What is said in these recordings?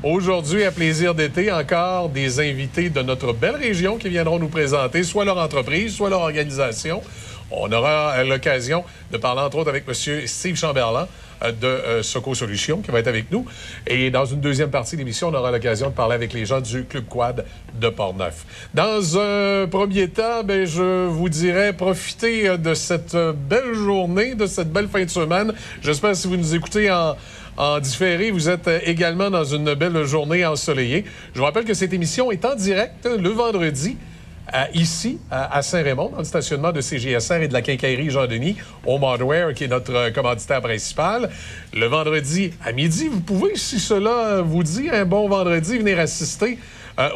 Aujourd'hui, à Plaisir d'été, encore des invités de notre belle région qui viendront nous présenter soit leur entreprise, soit leur organisation. On aura l'occasion de parler, entre autres, avec M. Steve Chamberlain de Soco Solutions, qui va être avec nous. Et dans une deuxième partie de l'émission, on aura l'occasion de parler avec les gens du Club Quad de Portneuf. Dans un premier temps, je vous dirais, profitez de cette belle journée, de cette belle fin de semaine. J'espère que si vous nous écoutez en différé, vous êtes également dans une belle journée ensoleillée. Je vous rappelle que cette émission est en direct le vendredi, ici, à Saint-Raymond, dans le stationnement de CJSR et de la quincaillerie Jean-Denis, au Hardware, qui est notre commanditaire principal. Le vendredi à midi, vous pouvez, si cela vous dit, un bon vendredi, venir assister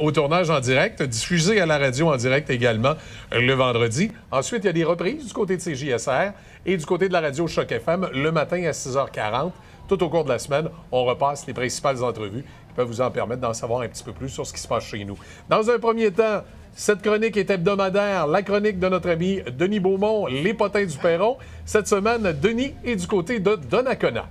au tournage en direct, diffusé à la radio en direct également le vendredi. Ensuite, il y a des reprises du côté de CJSR et du côté de la radio Choc FM le matin à 6h40. Tout au cours de la semaine, on repasse les principales entrevues qui peuvent vous en permettre d'en savoir un petit peu plus sur ce qui se passe chez nous. Dans un premier temps, cette chronique est hebdomadaire, la chronique de notre ami Denis Beaumont, les potins du Perron. Cette semaine, Denis est du côté de Donnacona.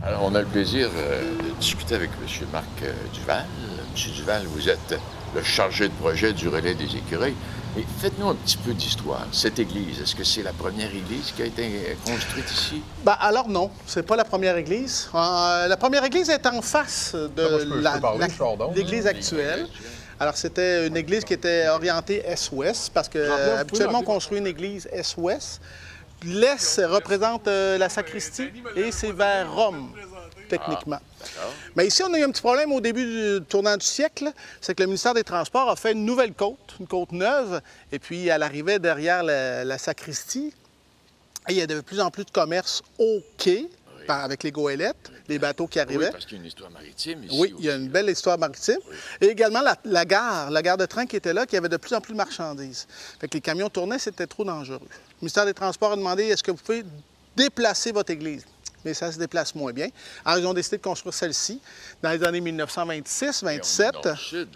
Alors, on a le plaisir de discuter avec M. Marc Duval. M. Duval, vous êtes le chargé de projet du relais des écureuils. Mais faites-nous un petit peu d'histoire. Cette église, est-ce que c'est la première église qui a été construite ici? Alors non, c'est pas la première église. La première église est en face de l'église actuelle. Alors c'était une église qui était orientée est-ouest, parce que habituellement on construit une église est-ouest. L'est représente la sacristie et c'est vers Rome, techniquement. Mais ici, on a eu un petit problème au début du tournant du siècle, c'est que le ministère des Transports a fait une nouvelle côte, une côte neuve, et puis elle arrivait derrière la sacristie. Et il y avait de plus en plus de commerce au quai, avec les goélettes, les bateaux qui arrivaient. Oui, parce qu'il y a une histoire maritime ici. Oui, il y a une belle histoire maritime. Oui. Et également la gare de train qui était là, qui avait de plus en plus de marchandises. Fait que les camions tournaient, c'était trop dangereux. Le ministère des Transports a demandé, est-ce que vous pouvez déplacer votre église? Mais ça se déplace moins bien. Alors, ils ont décidé de construire celle-ci dans les années 1926-27.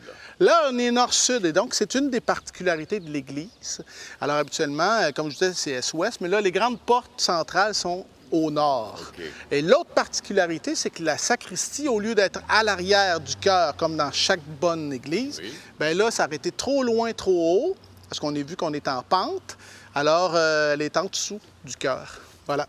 Là, on est nord-sud, et donc c'est une des particularités de l'église. Alors, habituellement, comme je disais, c'est est-ouest, mais là, les grandes portes centrales sont au nord. Okay. Et l'autre particularité, c'est que la sacristie, au lieu d'être à l'arrière du chœur, comme dans chaque bonne église, bien là, ça aurait été trop loin, trop haut, parce qu'on a vu qu'on est en pente. Alors, elle est en dessous du chœur. Voilà.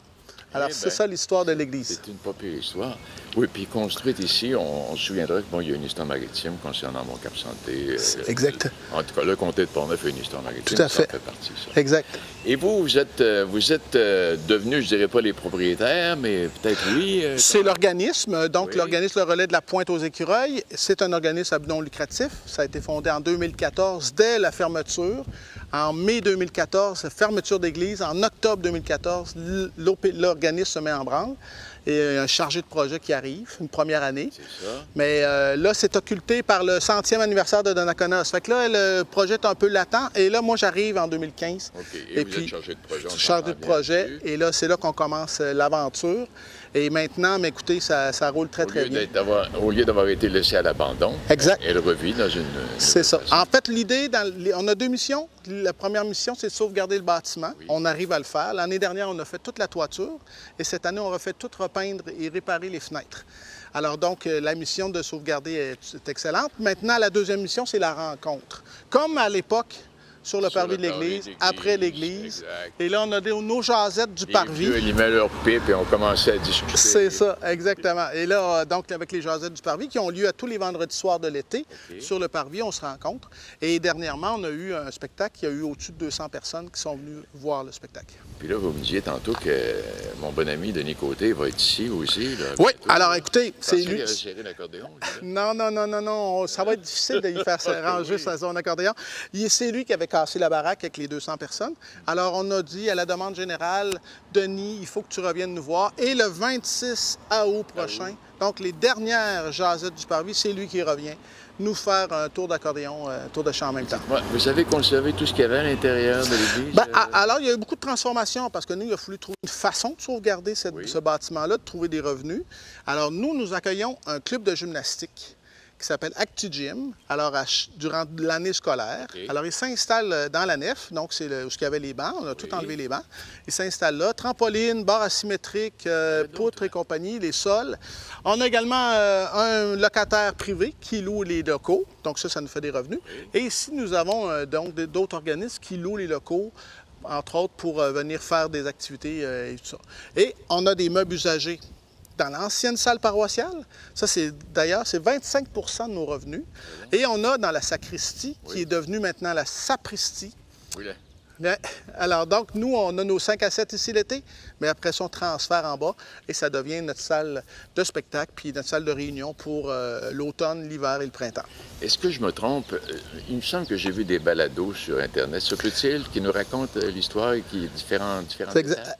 Alors, c'est ça l'histoire de l'église. C'est une pas pire histoire. Oui, puis construite ici, on se souviendra qu'il y a une histoire maritime concernant Mont-Cap-Santé. Exact. En tout cas, le comté de Portneuf a une histoire maritime. Tout à fait. Ça fait partie, ça. Exact. Et vous êtes devenus, je dirais pas les propriétaires, mais peut-être oui. C'est l'organisme. Donc, l'organisme Le Relais de la Pointe aux Écureuils, c'est un organisme à but non lucratif. Ça a été fondé en 2014, dès la fermeture. En mai 2014, fermeture d'église. En octobre 2014, l'organisme se met en branle. Et un chargé de projet qui arrive, une première année. C'est ça. Mais là, c'est occulté par le 100e anniversaire de Donnacona. Ça fait que là, le projet est un peu latent. Et là, moi, j'arrive en 2015. OK. Et vous êtes chargé de projet. Chargé de projet. Et là, c'est là qu'on commence l'aventure. Et maintenant, mais écoutez, ça roule très bien. Au lieu d'avoir été laissé à l'abandon, elle revit dans une... C'est ça. En fait, l'idée, on a deux missions. La première mission, c'est de sauvegarder le bâtiment. Oui. On arrive à le faire. L'année dernière, on a fait toute la toiture. Et cette année, on refait tout repeindre et réparer les fenêtres. Alors donc, la mission de sauvegarder est excellente. Maintenant, la deuxième mission, c'est la rencontre. Comme à l'époque, sur le parvis de l'église, après l'église. Et là, on a nos jasettes du parvis. Les vieux, ils mettaient leur pipe et on commençait à discuter. C'est ça, exactement. Et là, donc, avec les jasettes du parvis qui ont lieu à tous les vendredis soirs de l'été, sur le parvis, on se rencontre. Et dernièrement, on a eu un spectacle. Il y a eu au-dessus de 200 personnes qui sont venues voir le spectacle. Puis là, vous me disiez tantôt que mon bon ami Denis Côté va être ici aussi. Là, oui, alors écoutez, c'est lui. Il avait serré l'accordéon. Non. Ça va être difficile de lui faire ranger son accordéon. C'est lui qui avait cassé la baraque avec les 200 personnes. Alors, on a dit à la demande générale, Denis, il faut que tu reviennes nous voir. Et le 26 août prochain, donc les dernières jasettes du parvis, c'est lui qui revient nous faire un tour d'accordéon, un tour de chant en même temps. Vous avez conservé tout ce qu'il y avait à l'intérieur de l'église? Alors, il y a eu beaucoup de transformations parce que nous, il a fallu trouver une façon de sauvegarder ce bâtiment-là, de trouver des revenus. Alors, nous accueillons un club de gymnastique qui s'appelle ActuGym, alors durant l'année scolaire. Okay. Alors, il s'installe dans la nef, donc c'est où il y avait les bancs, on a tout enlevé les bancs. Il s'installe là, trampoline, barre asymétrique, poutres et compagnie, les sols. On a également un locataire privé qui loue les locaux, donc ça nous fait des revenus. Et ici, nous avons donc d'autres organismes qui louent les locaux, entre autres pour venir faire des activités et tout ça. Et on a des meubles usagés dans l'ancienne salle paroissiale. Ça, d'ailleurs, c'est 25 de nos revenus. Et on a dans la sacristie, qui est devenue maintenant la sapristie. Oui, là. Alors, donc, nous, on a nos 5 à 7 ici l'été, mais après ça, on transfère en bas et ça devient notre salle de spectacle puis notre salle de réunion pour l'automne, l'hiver et le printemps. Est-ce que je me trompe? Il me semble que j'ai vu des balados sur Internet. Se peut-il qui nous raconte l'histoire et qui est différente?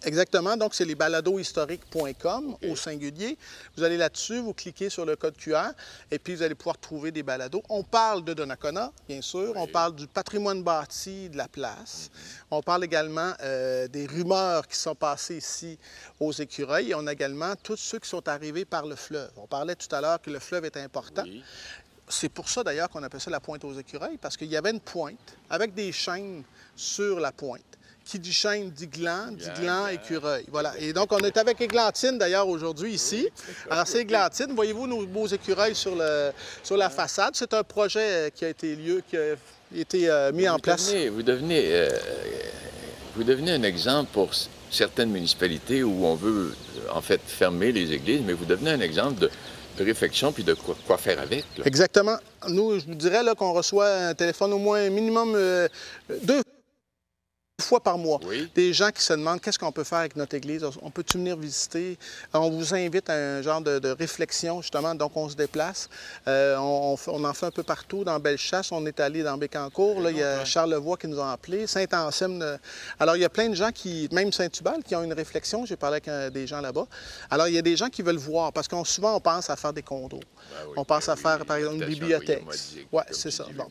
Exactement. Donc, c'est les baladohistoriques.com au singulier. Vous allez là-dessus, vous cliquez sur le code QR et puis vous allez pouvoir trouver des balados. On parle de Donnacona, bien sûr. On parle du patrimoine bâti de la place. On parle également des rumeurs qui sont passées ici aux Écureuils. Et on a également tous ceux qui sont arrivés par le fleuve. On parlait tout à l'heure que le fleuve est important. Oui. C'est pour ça, d'ailleurs, qu'on appelle ça la pointe aux Écureuils, parce qu'il y avait une pointe avec des chaînes sur la pointe. Qui dit chaîne dit gland, écureuil. Voilà. Et donc, on est avec Églantine, d'ailleurs, aujourd'hui, ici. Alors, c'est Églantine. Voyez-vous nos beaux écureuils sur la façade. C'est un projet qui a été mis en place. Vous devenez un exemple pour certaines municipalités où on veut, en fait, fermer les églises, mais vous devenez un exemple de réflexion puis de quoi faire avec. Là. Exactement. Nous, je vous dirais qu'on reçoit un téléphone au moins minimum 2 fois par mois. Oui. Des gens qui se demandent qu'est-ce qu'on peut faire avec notre église. On peut-tu venir visiter? On vous invite à un genre de réflexion, justement. Donc, on se déplace. On en fait un peu partout. Dans Bellechasse, on est allé dans Bécancour. Là, il y a Charlevoix qui nous a appelés. Saint-Anselme. Alors, il y a plein de gens même Saint-Hubal, qui ont une réflexion. J'ai parlé avec des gens là-bas. Alors, il y a des gens qui veulent voir parce qu'on souvent, on pense à faire des condos. Oui, on pense à faire, par exemple, une bibliothèque. Oui, c'est ça. Bon.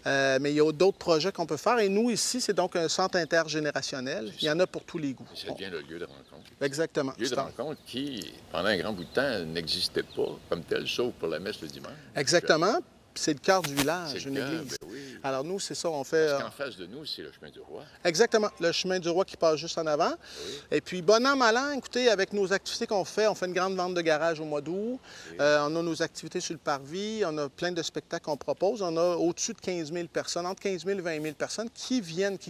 Mais il y a d'autres projets qu'on peut faire. Et nous, ici, c'est donc un centre intergénérationnel. Il y en a pour tous les goûts. Ça devient le lieu de rencontre. Exactement. Le lieu de rencontre qui, pendant un grand bout de temps, n'existait pas comme tel, sauf pour la messe le dimanche. Exactement. C'est le cœur du village, une église. Ben oui. Alors nous, c'est ça, on fait... Parce qu'en face de nous, c'est le chemin du roi. Exactement, le chemin du roi qui passe juste en avant. Oui. Et puis, bon an, mal an, écoutez, avec nos activités qu'on fait, on fait une grande vente de garage au mois d'août. Oui. On a nos activités sur le parvis, on a plein de spectacles qu'on propose. On a au-dessus de 15 000 personnes, entre 15 000 et 20 000 personnes qui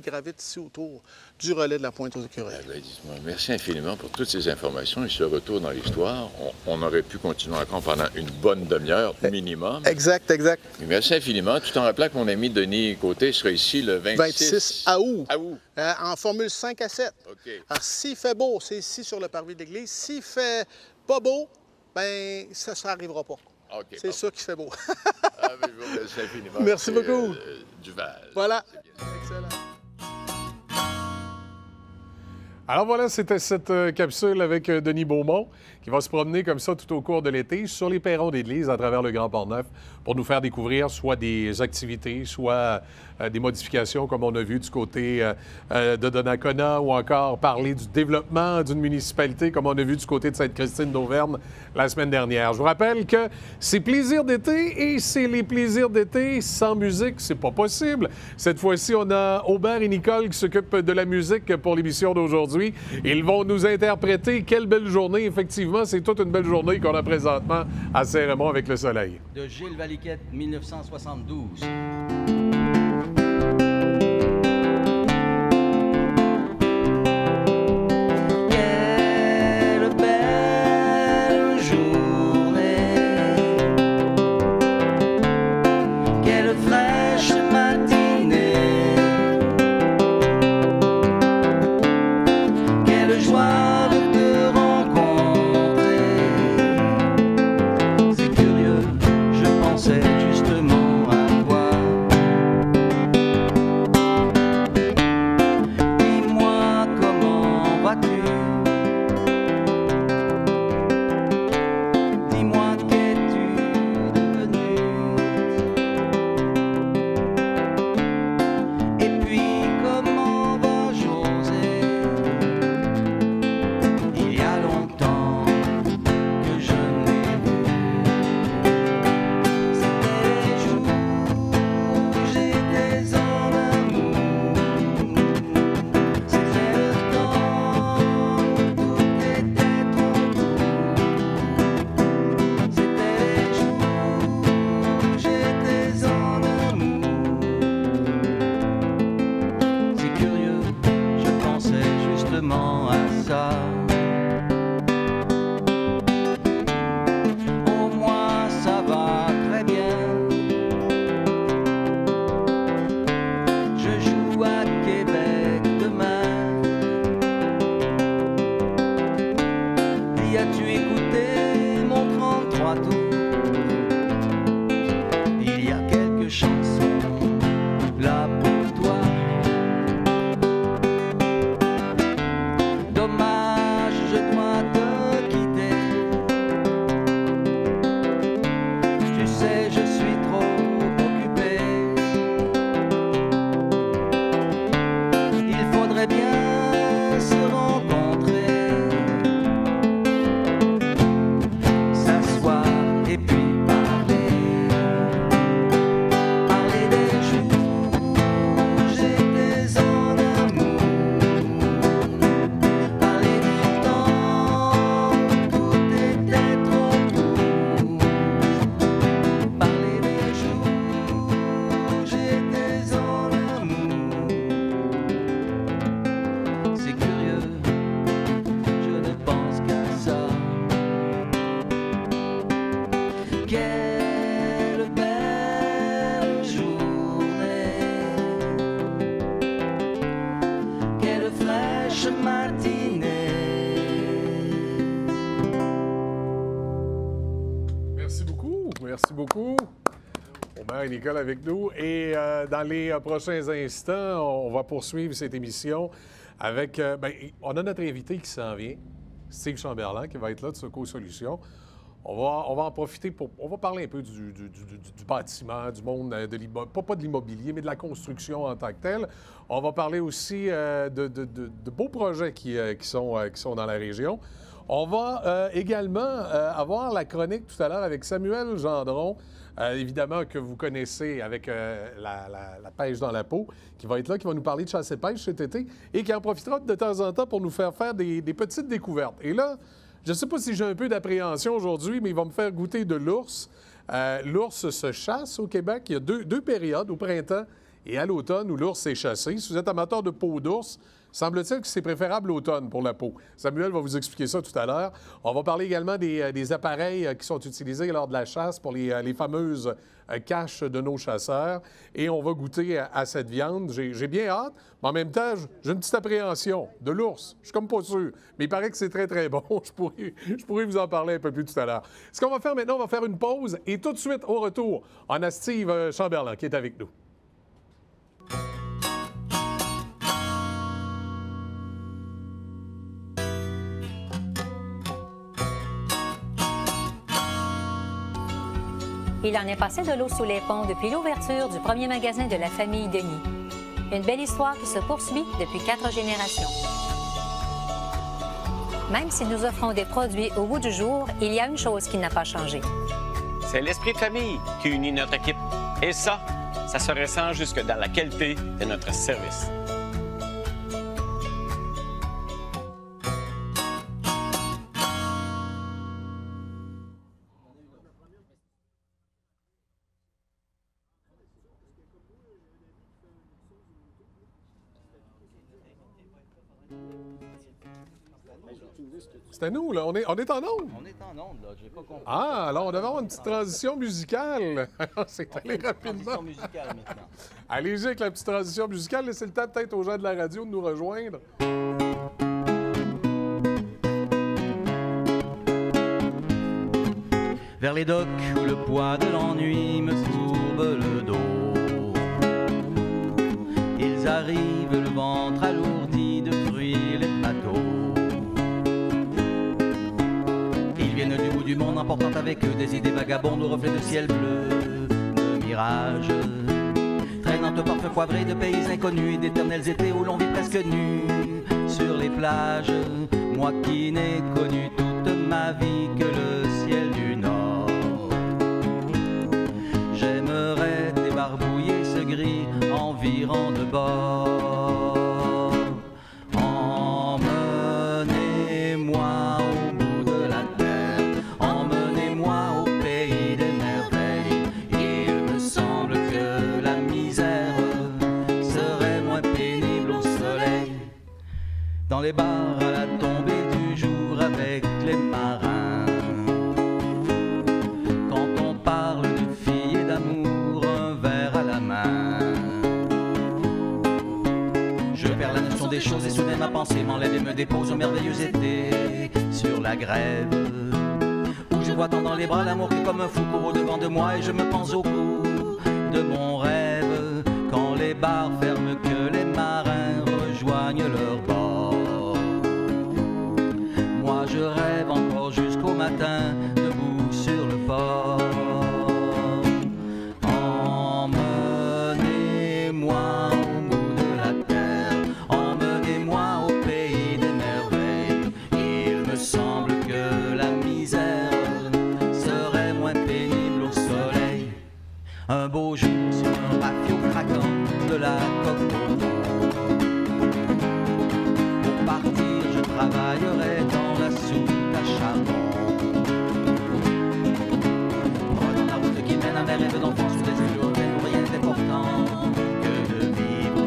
gravitent ici autour du relais de la Pointe aux Écureuils. Merci infiniment pour toutes ces informations et ce retour dans l'histoire. On aurait pu continuer encore pendant une bonne demi-heure minimum. Exact. Et merci infiniment, tout en rappelant que mon ami Denis Côté sera ici le 26 août. En formule 5 à 7. Okay. Alors, s'il fait beau, c'est ici sur le parvis de l'église. S'il fait pas beau, bien, ça n'arrivera pas. Okay, c'est ça qui fait beau. Merci infiniment. Merci beaucoup. Duval. Voilà. Excellent. Alors voilà, c'était cette capsule avec Denis Beaumont qui va se promener comme ça tout au cours de l'été sur les perrons d'église à travers le Grand Port-Neuf pour nous faire découvrir soit des activités, soit des modifications comme on a vu du côté de Donnacona ou encore parler du développement d'une municipalité comme on a vu du côté de Sainte-Christine d'Auvergne la semaine dernière. Je vous rappelle que c'est plaisir d'été et c'est les plaisirs d'été sans musique, c'est pas possible. Cette fois-ci, on a Aubert et Nicole qui s'occupent de la musique pour l'émission d'aujourd'hui. Ils vont nous interpréter. Quelle belle journée, effectivement. C'est toute une belle journée qu'on a présentement à Saint-Raymond avec le soleil. De Gilles Valiquette, 1972. C'est curieux, je pensais justement à toi. dis-moi tout. Il y a quelques chansons là pour toi. Dommage, je dois te quitter. Tu sais, je suis trop occupé. Il faudrait bien se rencontrer, s'asseoir et puis parler. Parler des jours où j'étais en amour. Parler du temps où tout était trop court. Parler des jours où j'étais en amour. C'est curieux, je ne pense qu'à ça. Quelle belle journée, quelle fraîche matinée. Merci beaucoup. Merci beaucoup. Omer et Nicole avec nous. Et dans les prochains instants, on va poursuivre cette émission avec... on a notre invité qui s'en vient, Steve Chamberlain, qui va être là de Secours Solutions. On va en profiter pour... On va parler un peu du bâtiment, du monde de l'immobilier, pas de l'immobilier, mais de la construction en tant que telle. On va parler aussi de beaux projets qui sont dans la région. On va également avoir la chronique tout à l'heure avec Samuel Gendron, évidemment que vous connaissez avec la pêche dans la peau, qui va être là, qui va nous parler de chasse et pêche cet été et qui en profitera de temps en temps pour nous faire des petites découvertes. Et là, je ne sais pas si j'ai un peu d'appréhension aujourd'hui, mais il va me faire goûter de l'ours. L'ours se chasse au Québec. Il y a deux périodes, au printemps et à l'automne, où l'ours est chassé. Si vous êtes amateur de peau d'ours, semble-t-il que c'est préférable l'automne pour la peau. Samuel va vous expliquer ça tout à l'heure. On va parler également des appareils qui sont utilisés lors de la chasse pour les fameuses caches de nos chasseurs. Et on va goûter à cette viande. J'ai bien hâte, mais en même temps, j'ai une petite appréhension de l'ours. Je suis comme pas sûr, mais il paraît que c'est très, très bon. Je pourrais vous en parler un peu plus tout à l'heure. Ce qu'on va faire maintenant, on va faire une pause et tout de suite, au retour, on a Steve Chamberlain qui est avec nous. Il en est passé de l'eau sous les ponts depuis l'ouverture du premier magasin de la famille Denis. Une belle histoire qui se poursuit depuis 4 générations. Même si nous offrons des produits au goût du jour, il y a une chose qui n'a pas changé. C'est l'esprit de famille qui unit notre équipe. Et ça se ressent jusque dans la qualité de notre service. C'était nous, là. On est en onde. On est en onde, là. J'ai pas compris. Ah, alors on devait avoir une petite transition musicale. C'est allé rapidement. Transition musicale maintenant. Allez-y avec la petite transition musicale. Laissez le temps peut-être aux gens de la radio de nous rejoindre. Vers les docks où le poids de l'ennui me courbe le dos. Ils arrivent, le ventre alourdi de fruits les bateaux. Ils viennent du bout du monde emportant avec eux des idées vagabondes au reflet de ciel bleu, de mirages. Traînant au parfum poivré de pays inconnus et d'éternels étés où l'on vit presque nu sur les plages. Moi qui n'ai connu toute ma vie que le ciel du Nord. J'aimerais débarbouiller ce gris environ de bord. Emmenez-moi au bout de la terre, emmenez-moi au pays des merveilles. Il me semble que la misère serait moins pénible au soleil. Dans les bars à la tombée du jour avec les marins. Quand on parle de filles et d'amour, un verre à la main. Je perds la notion des choses et soudain ma pensée m'enlève et me dépose au merveilleux été sur la grève. Où je vois vois tant dans les bras l'amour qui comme un fou court au-devant de moi et je me pense au cou de mon rêve quand les bars ferment, que les marins rejoignent leur bord. Moi je rêve encore jusqu'au matin debout sur le port. Emmenez-moi au bout de la terre, emmenez-moi au pays des merveilles. Il me semble que la misère serait moins pénible au soleil. Un beau jour sur un rafiot craquant de la coque au fond. Pour partir, je travaillerai dans la soupe à charbon. Prenons la route qui mène à mes rêves d'enfance sous des yeux hôtels où rien n'est portant que de vivre.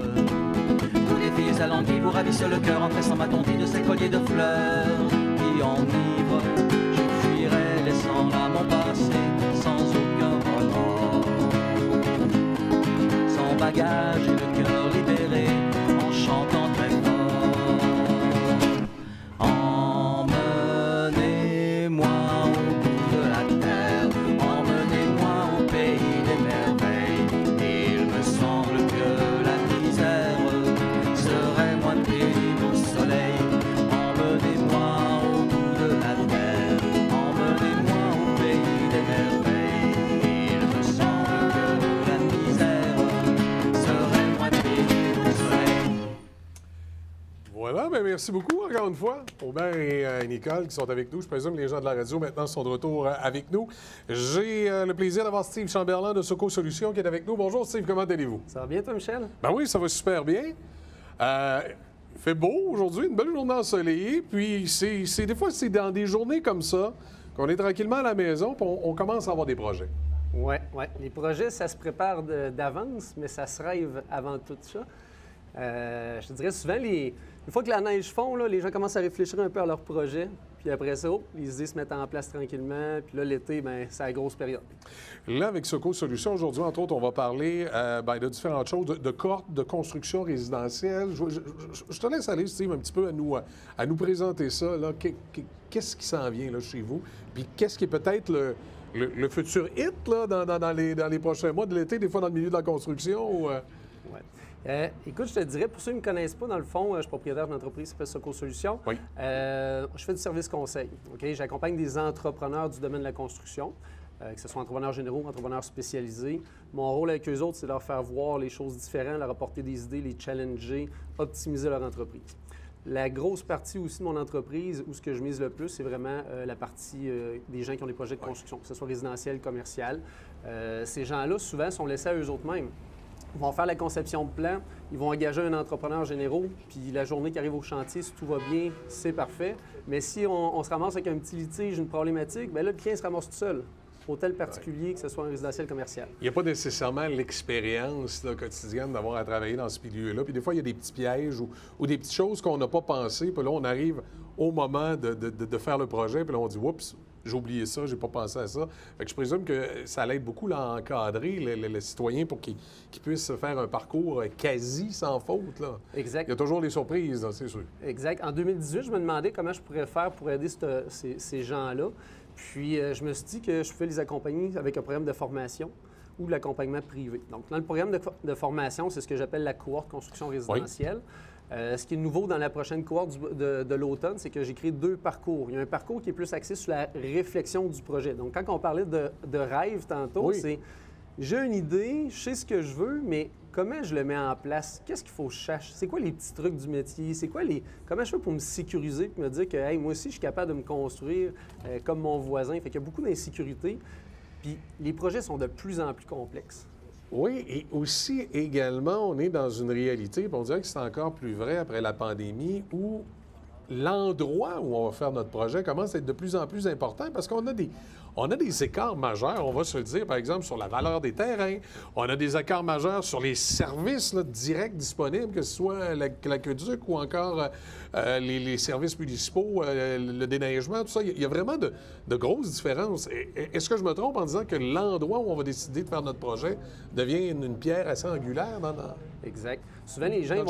Tous les filles à l'envie vous ravissent le cœur en tressant ma tontille de ces colliers de fleurs qui enivrent. Je fuirai laissant là mon passé sans aucun remords. Sans bagage et le cœur libéré en chantant très fort. Emmenez-moi au bout de la terre, emmenez-moi au pays des merveilles. Il me semble que la misère serait moins pénible au soleil. Emmenez-moi au bout de la terre, emmenez-moi au pays des merveilles. Il me semble que la misère serait moins pénible au soleil. Voilà, bien, merci beaucoup encore une fois. Aubert et Nicole qui sont avec nous. Je présume que les gens de la radio maintenant sont de retour avec nous. J'ai le plaisir d'avoir Steve Chamberlain de Soco Solutions qui est avec nous. Bonjour Steve, comment allez-vous? Ça va bien, toi, Michel? Ben oui, ça va super bien. Il fait beau aujourd'hui, une belle journée ensoleillée. Puis des fois, c'est dans des journées comme ça qu'on est tranquillement à la maison et on commence à avoir des projets. Oui. Les projets, ça se prépare d'avance, mais ça se rêve avant tout ça. Je te dirais souvent, une fois que la neige fond, là, les gens commencent à réfléchir un peu à leur projet. Puis après ça, les idées se mettent en place tranquillement. Puis là, l'été, bien, c'est la grosse période. Là, avec Soco Solutions, aujourd'hui, entre autres, on va parler de différentes choses, de cohortes de construction résidentielle. Je te laisse aller, Steve, un petit peu à nous présenter ça. Là. Qu'est-ce qui s'en vient là, chez vous? Puis qu'est-ce qui est peut-être le futur hit là, dans les prochains mois de l'été, des fois dans le milieu de la construction? Écoute, je te dirais, pour ceux qui ne me connaissent pas, dans le fond, je suis propriétaire d'une entreprise qui s'appelle Soco Solutions. Oui. Je fais du service conseil. Okay? J'accompagne des entrepreneurs du domaine de la construction, que ce soit entrepreneurs généraux, entrepreneurs spécialisés. Mon rôle avec eux autres, c'est de leur faire voir les choses différentes, leur apporter des idées, les challenger, optimiser leur entreprise. La grosse partie aussi de mon entreprise, où ce que je mise le plus, c'est vraiment la partie des gens qui ont des projets de construction, que ce soit résidentiel, commercial. Ces gens-là, souvent, sont laissés à eux autres mêmes. Ils vont faire la conception de plan, ils vont engager un entrepreneur généraux, puis la journée qui arrive au chantier, si tout va bien, c'est parfait. Mais si on se ramasse avec un petit litige, une problématique, bien là, le client se ramasse tout seul. Hôtel particulier, que ce soit un résidentiel commercial. Il n'y a pas nécessairement l'expérience là, quotidienne d'avoir à travailler dans ce milieu-là. Puis des fois, il y a des petits pièges ou des petites choses qu'on n'a pas pensé. Puis là, on arrive au moment de faire le projet, puis là, on dit « Oups, j'ai oublié ça, j'ai pas pensé à ça ». Fait que je présume que ça l'aide beaucoup là, à encadrer le citoyen pour qu'il puisse faire un parcours quasi sans faute. Là. Exact. Il y a toujours des surprises, c'est sûr. Exact. En 2018, je me demandais comment je pourrais faire pour aider ces gens-là. Puis, je me suis dit que je pouvais les accompagner avec un programme de formation ou de l'accompagnement privé. Donc, dans le programme de formation, c'est ce que j'appelle la cohorte construction résidentielle. Oui. Ce qui est nouveau dans la prochaine cohorte de l'automne, c'est que j'ai créé 2 parcours. Il y a un parcours qui est plus axé sur la réflexion du projet. Donc, quand on parlait de rêve tantôt, oui. C'est j'ai une idée, je sais ce que je veux, mais comment je le mets en place? Qu'est-ce qu'il faut que je cherche? C'est quoi les petits trucs du métier? C'est quoi comment je fais pour me sécuriser et me dire que hey, moi aussi, je suis capable de me construire comme mon voisin? Fait qu'il y a beaucoup d'insécurité. Puis les projets sont de plus en plus complexes. Oui, et aussi, également, on est dans une réalité, on dirait que c'est encore plus vrai après la pandémie, où l'endroit où on va faire notre projet commence à être de plus en plus important parce qu'on a des écarts majeurs, on va se le dire, par exemple, sur la valeur des terrains. On a des écarts majeurs sur les services là, directs disponibles, que ce soit l'aqueduc ou encore les services municipaux, le déneigement, tout ça. Il y a vraiment de grosses différences. Est-ce que je me trompe en disant que l'endroit où on va décider de faire notre projet devient une pierre assez angulaire dans Exact. Souvent, les gens,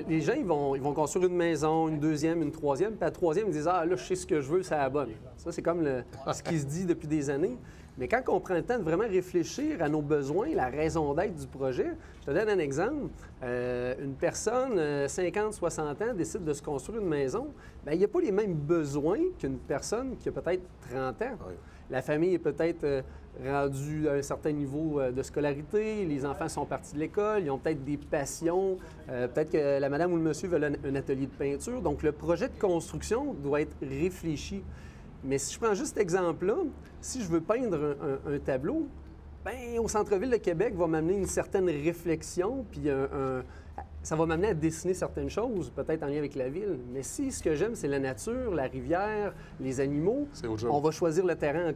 les gens ils vont construire une maison, une deuxième, une troisième, puis à la troisième, ils disent « Ah, là, je sais ce que je veux, c'est la bonne. » Ça, c'est comme ce qui se dit depuis des années. Mais quand on prend le temps de vraiment réfléchir à nos besoins, la raison d'être du projet, je te donne un exemple. Une personne, 50, 60 ans, décide de se construire une maison, bien, il n'y a pas les mêmes besoins qu'une personne qui a peut-être 30 ans. Oui. La famille est peut-être rendue à un certain niveau de scolarité, les enfants sont partis de l'école, ils ont peut-être des passions, peut-être que la madame ou le monsieur veulent un atelier de peinture. Donc, le projet de construction doit être réfléchi. Mais si je prends juste cet exemple-là, si je veux peindre un tableau, bien, au centre-ville de Québec va m'amener une certaine réflexion, puis ça va m'amener à dessiner certaines choses, peut-être en lien avec la ville. Mais si ce que j'aime, c'est la nature, la rivière, les animaux, on va choisir le terrain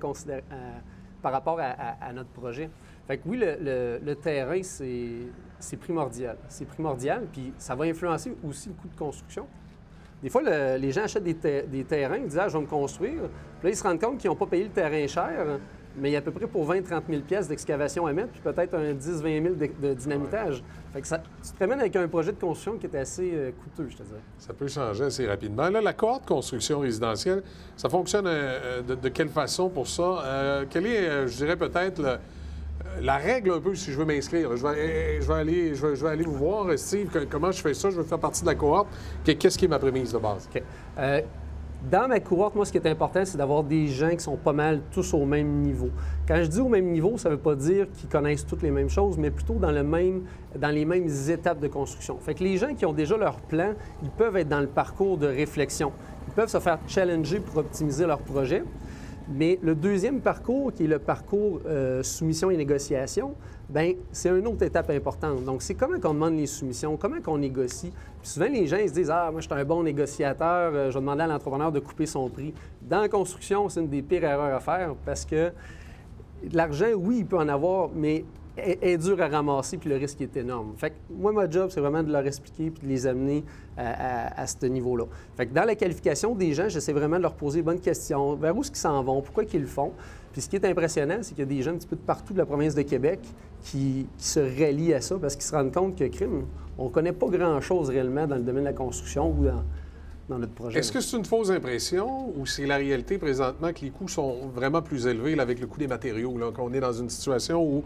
par rapport à notre projet. Fait que oui, le terrain, c'est primordial. C'est primordial, puis ça va influencer aussi le coût de construction. Des fois, les gens achètent des terrains, ils disent « Ah, je vais me construire ». Puis là, ils se rendent compte qu'ils n'ont pas payé le terrain cher, mais il y a à peu près pour 20-30 000 pièces d'excavation à mettre, puis peut-être un 10-20 000 de dynamitage. Fait que tu te ramènes avec un projet de construction qui est assez coûteux, je te dirais. Ça peut changer assez rapidement. Là, la cohorte construction résidentielle, ça fonctionne de quelle façon pour ça? Quelle est, je dirais peut-être, la règle un peu, si je veux m'inscrire? Je vais aller vous voir, Steve, comment je fais ça? Je veux faire partie de la cohorte. Qu'est-ce qui est ma prémisse de base? OK. Dans ma cohorte, moi, ce qui est important, c'est d'avoir des gens qui sont pas mal tous au même niveau. Quand je dis au même niveau, ça ne veut pas dire qu'ils connaissent toutes les mêmes choses, mais plutôt dans les mêmes étapes de construction. Fait que les gens qui ont déjà leur plan, ils peuvent être dans le parcours de réflexion. Ils peuvent se faire challenger pour optimiser leur projet. Mais le deuxième parcours, qui est le parcours soumission et négociation, bien, c'est une autre étape importante. Donc, c'est comment on demande les soumissions, comment on négocie. Puis souvent, les gens ils se disent « Ah, moi, je suis un bon négociateur, je vais demander à l'entrepreneur de couper son prix. » Dans la construction, c'est une des pires erreurs à faire parce que l'argent, oui, il peut en avoir, mais est dur à ramasser, puis le risque est énorme. Fait que moi, mon job, c'est vraiment de leur expliquer puis de les amener à ce niveau-là. Fait que dans la qualification des gens, j'essaie vraiment de leur poser les bonnes questions. Vers où est-ce qu'ils s'en vont? Pourquoi qu'ils le font? Puis ce qui est impressionnant, c'est qu'il y a des gens un petit peu de partout de la province de Québec qui se rallient à ça parce qu'ils se rendent compte que, crime, on ne connaît pas grand-chose réellement dans le domaine de la construction ou dans notre projet. Est-ce que c'est une fausse impression ou c'est la réalité présentement que les coûts sont vraiment plus élevés là, avec le coût des matériaux? Là, qu'on est dans une situation où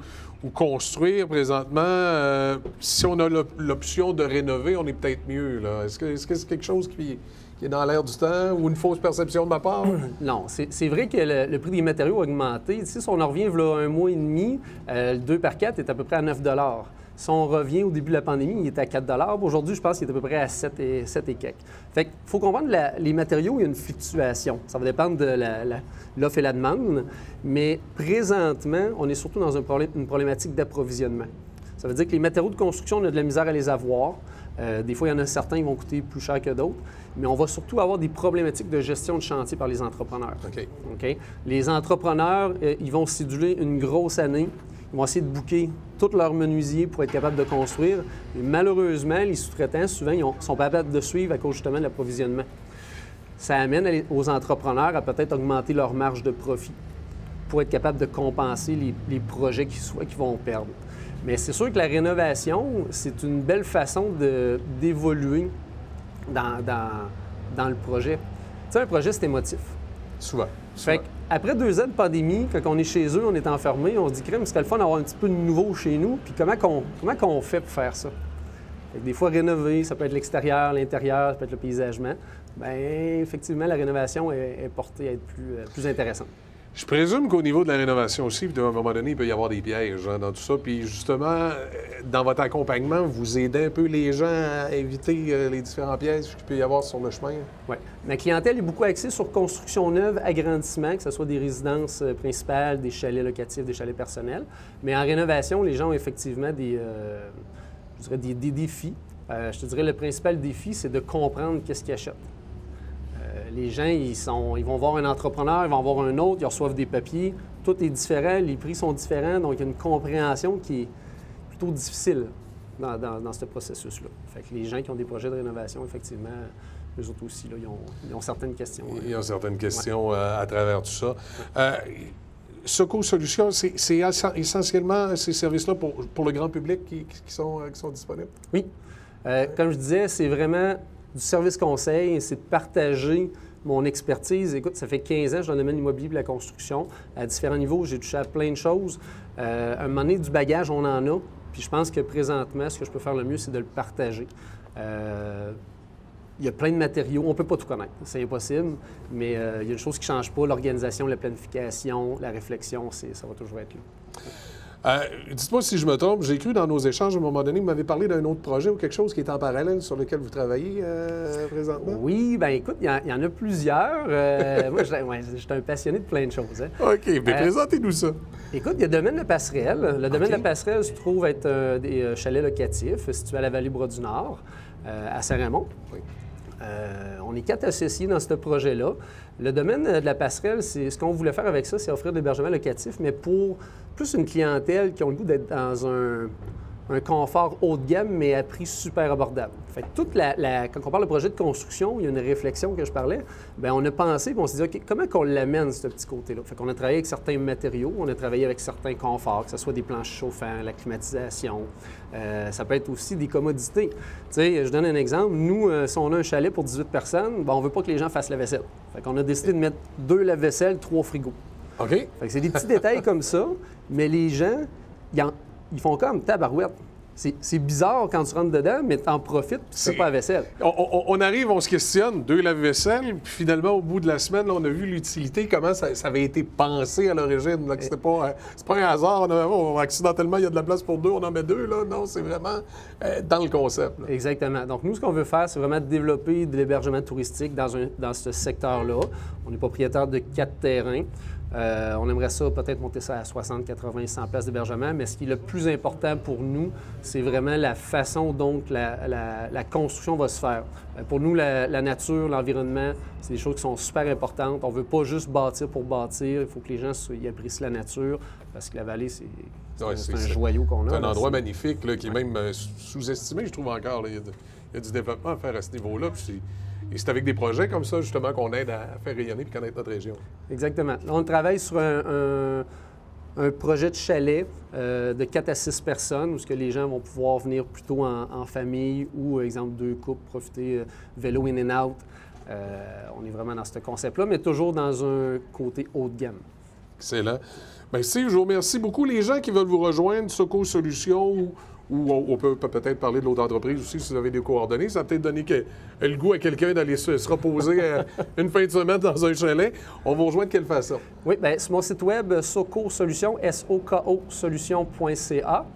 construire présentement, si on a l'option de rénover, on est peut-être mieux. Là. Est-ce que c'est quelque chose qui est dans l'air du temps ou une fausse perception de ma part? Non, c'est vrai que le prix des matériaux a augmenté. Tu sais, si on en revient là, un mois et demi, le 2x4 est à peu près à 9 $. Si on revient au début de la pandémie, il était à 4 $. Aujourd'hui, je pense qu'il est à peu près à 7 et quelques. Fait qu'il faut comprendre les matériaux, il y a une fluctuation. Ça va dépendre de l'offre et la demande. Mais présentement, on est surtout dans une problématique d'approvisionnement. Ça veut dire que les matériaux de construction, on a de la misère à les avoir. Des fois, il y en a certains qui vont coûter plus cher que d'autres. Mais on va surtout avoir des problématiques de gestion de chantier par les entrepreneurs. OK? Les entrepreneurs, ils vont céduler une grosse année. Ils vont essayer de booker tous leurs menuisiers pour être capables de construire. Mais malheureusement, les sous-traitants, souvent, ils sont pas capables de suivre à cause justement de l'approvisionnement. Ça amène aux entrepreneurs à peut-être augmenter leur marge de profit pour être capable de compenser les projets qu'ils vont perdre. Mais c'est sûr que la rénovation, c'est une belle façon d'évoluer dans le projet. Tu sais, un projet, c'est émotif. Souvent. Fait qu'après 2 ans de pandémie, quand on est chez eux, on est enfermé, on se dit, crème, ce serait le fun d'avoir un petit peu de nouveau chez nous. Puis comment qu'on fait pour faire ça? Fait que des fois, rénover, ça peut être l'extérieur, l'intérieur, ça peut être le paysagement. Bien, effectivement, la rénovation est portée à être plus intéressante. Je présume qu'au niveau de la rénovation aussi, à un moment donné, il peut y avoir des pièges dans tout ça. Puis justement, dans votre accompagnement, vous aidez un peu les gens à éviter les différents pièges qu'il peut y avoir sur le chemin? Oui. Ma clientèle est beaucoup axée sur construction neuve, agrandissement, que ce soit des résidences principales, des chalets locatifs, des chalets personnels. Mais en rénovation, les gens ont effectivement des défis. Je te dirais, le principal défi, c'est de comprendre qu'est-ce qu'ils achètent. Les gens, ils vont voir un entrepreneur, ils vont voir un autre, ils reçoivent des papiers. Tout est différent, les prix sont différents, donc il y a une compréhension qui est plutôt difficile dans ce processus-là. Fait que les gens qui ont des projets de rénovation, effectivement, eux autres aussi, là, ils ont certaines questions. Ils ont certaines questions à travers tout ça. Secours Solutions, c'est essentiellement ces services-là pour le grand public qui sont disponibles? Oui. Comme je disais, c'est vraiment du service conseil, c'est de partager mon expertise, écoute, ça fait 15 ans que je suis dans le domaine immobilier et de la construction. À différents niveaux, j'ai touché à plein de choses. À un moment donné, du bagage, on en a. Puis je pense que présentement, ce que je peux faire le mieux, c'est de le partager. Il y a plein de matériaux. On ne peut pas tout connaître. C'est impossible. Mais il y a une chose qui ne change pas. L'organisation, la planification, la réflexion, ça va toujours être là. Dites-moi si je me trompe, j'ai cru dans nos échanges, à un moment donné, vous m'avez parlé d'un autre projet ou quelque chose qui est en parallèle sur lequel vous travaillez présentement? Oui, bien écoute, il y en a plusieurs. Moi, je suis un passionné de plein de choses. Hein. OK, bien présentez-nous ça. Écoute, il y a le domaine de la passerelle. Le domaine de la passerelle se trouve être des chalets locatifs situés à la Vallée-Bras-du-Nord, à Saint-Raymond. Oui. On est 4 associés dans ce projet-là. Le domaine de la passerelle, ce qu'on voulait faire avec ça, c'est offrir de l'hébergement locatif, mais pour plus une clientèle qui ont le goût d'être dans un confort haut de gamme, mais à prix super abordable. Fait que quand on parle de projet de construction, il y a une réflexion que je parlais, bien, on a pensé et on s'est dit, OK, comment qu'on l'amène, ce petit côté-là? Fait qu'on a travaillé avec certains matériaux, on a travaillé avec certains conforts, que ce soit des planches chauffantes, la climatisation, ça peut être aussi des commodités. Tu sais, je donne un exemple. Nous, si on a un chalet pour 18 personnes, bien, on ne veut pas que les gens fassent la vaisselle. Fait qu'on a décidé de mettre 2 lave-vaisselle, 3 frigos. OK. Fait que c'est des petits détails comme ça, mais les gens, ils font comme tabarouette. C'est bizarre quand tu rentres dedans, mais tu en profites puis tu fais pas la vaisselle. On arrive, on se questionne, 2 lave-vaisselle, puis finalement, au bout de la semaine, là, on a vu l'utilité, comment ça avait été pensé à l'origine. C'est pas un hasard, accidentellement, il y a de la place pour 2, on en met 2, là. Non, c'est vraiment dans le concept. Là. Exactement. Donc, nous, ce qu'on veut faire, c'est vraiment développer de l'hébergement touristique dans ce secteur-là. On est propriétaire de 4 terrains. On aimerait ça, peut-être monter ça à 60, 80, 100 places d'hébergement, mais ce qui est le plus important pour nous, c'est vraiment la façon dont la construction va se faire. Pour nous, la nature, l'environnement, c'est des choses qui sont super importantes. On ne veut pas juste bâtir pour bâtir. Il faut que les gens y apprécient la nature, parce que la vallée, c'est un joyau qu'on a. C'est un endroit magnifique là, qui est même sous-estimé, je trouve encore. Là. Il y a du développement à faire à ce niveau-là. Et c'est avec des projets comme ça, justement, qu'on aide à faire rayonner et connaître notre région. Exactement. Là, on travaille sur un projet de chalet de 4 à 6 personnes où ce que les gens vont pouvoir venir plutôt en famille ou, exemple, 2 couples, profiter vélo in and out. On est vraiment dans ce concept-là, mais toujours dans un côté haut de gamme. Excellent. Bien, Steve, je vous remercie beaucoup. Les gens qui veulent vous rejoindre, Soco Solutions ou on peut peut-être parler de l'autre entreprise aussi, si vous avez des coordonnées. Ça va peut-être donner le goût à quelqu'un d'aller se reposer une fin de semaine dans un chalet. On vous rejoint de quelle façon? Oui, bien, sur mon site web, Soco Solutions, SOKO-solutions.ca.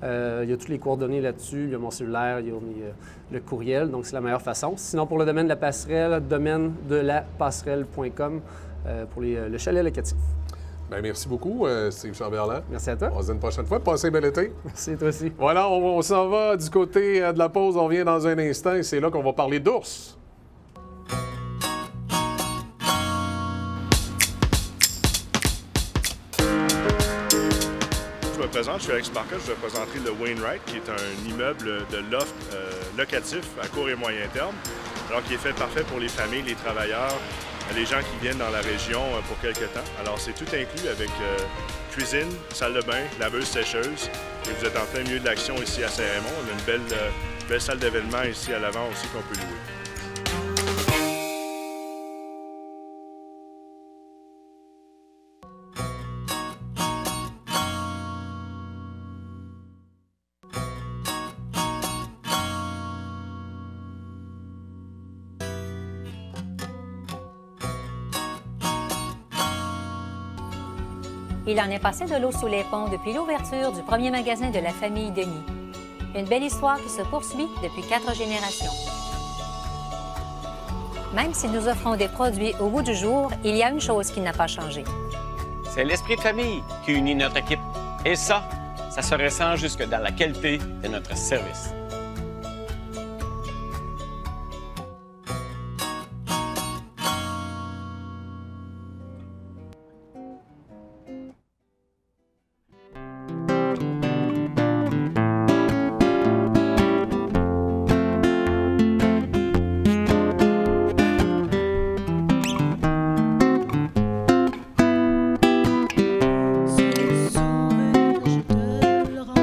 Il y a toutes les coordonnées là-dessus. Il y a mon cellulaire, il y a le courriel. Donc, c'est la meilleure façon. Sinon, pour le domaine de la passerelle, domaine de la passerelle.com pour le chalet locatif. Bien, merci beaucoup, Steve Chamberlain. Merci à toi. On se dit une prochaine fois. Passez un bel été. Merci, toi aussi. Voilà, on s'en va du côté de la pause. On revient dans un instant et c'est là qu'on va parler d'ours. Je me présente, je suis Alex Marcotte, je vais présenter le Wainwright, qui est un immeuble de loft locatif à court et moyen terme, alors qui est fait parfait pour les familles, les travailleurs, les gens qui viennent dans la région pour quelque temps. Alors c'est tout inclus avec cuisine, salle de bain, laveuse, sécheuse. Et vous êtes en plein milieu de l'action ici à Saint-Raymond. On a une belle salle d'événement ici à l'avant aussi qu'on peut louer. Il en est passé de l'eau sous les ponts depuis l'ouverture du premier magasin de la famille Denis. Une belle histoire qui se poursuit depuis 4 générations. Même si nous offrons des produits au goût du jour, il y a une chose qui n'a pas changé. C'est l'esprit de famille qui unit notre équipe. Et ça se ressent jusque dans la qualité de notre service. Ce souvenir, je te le rends.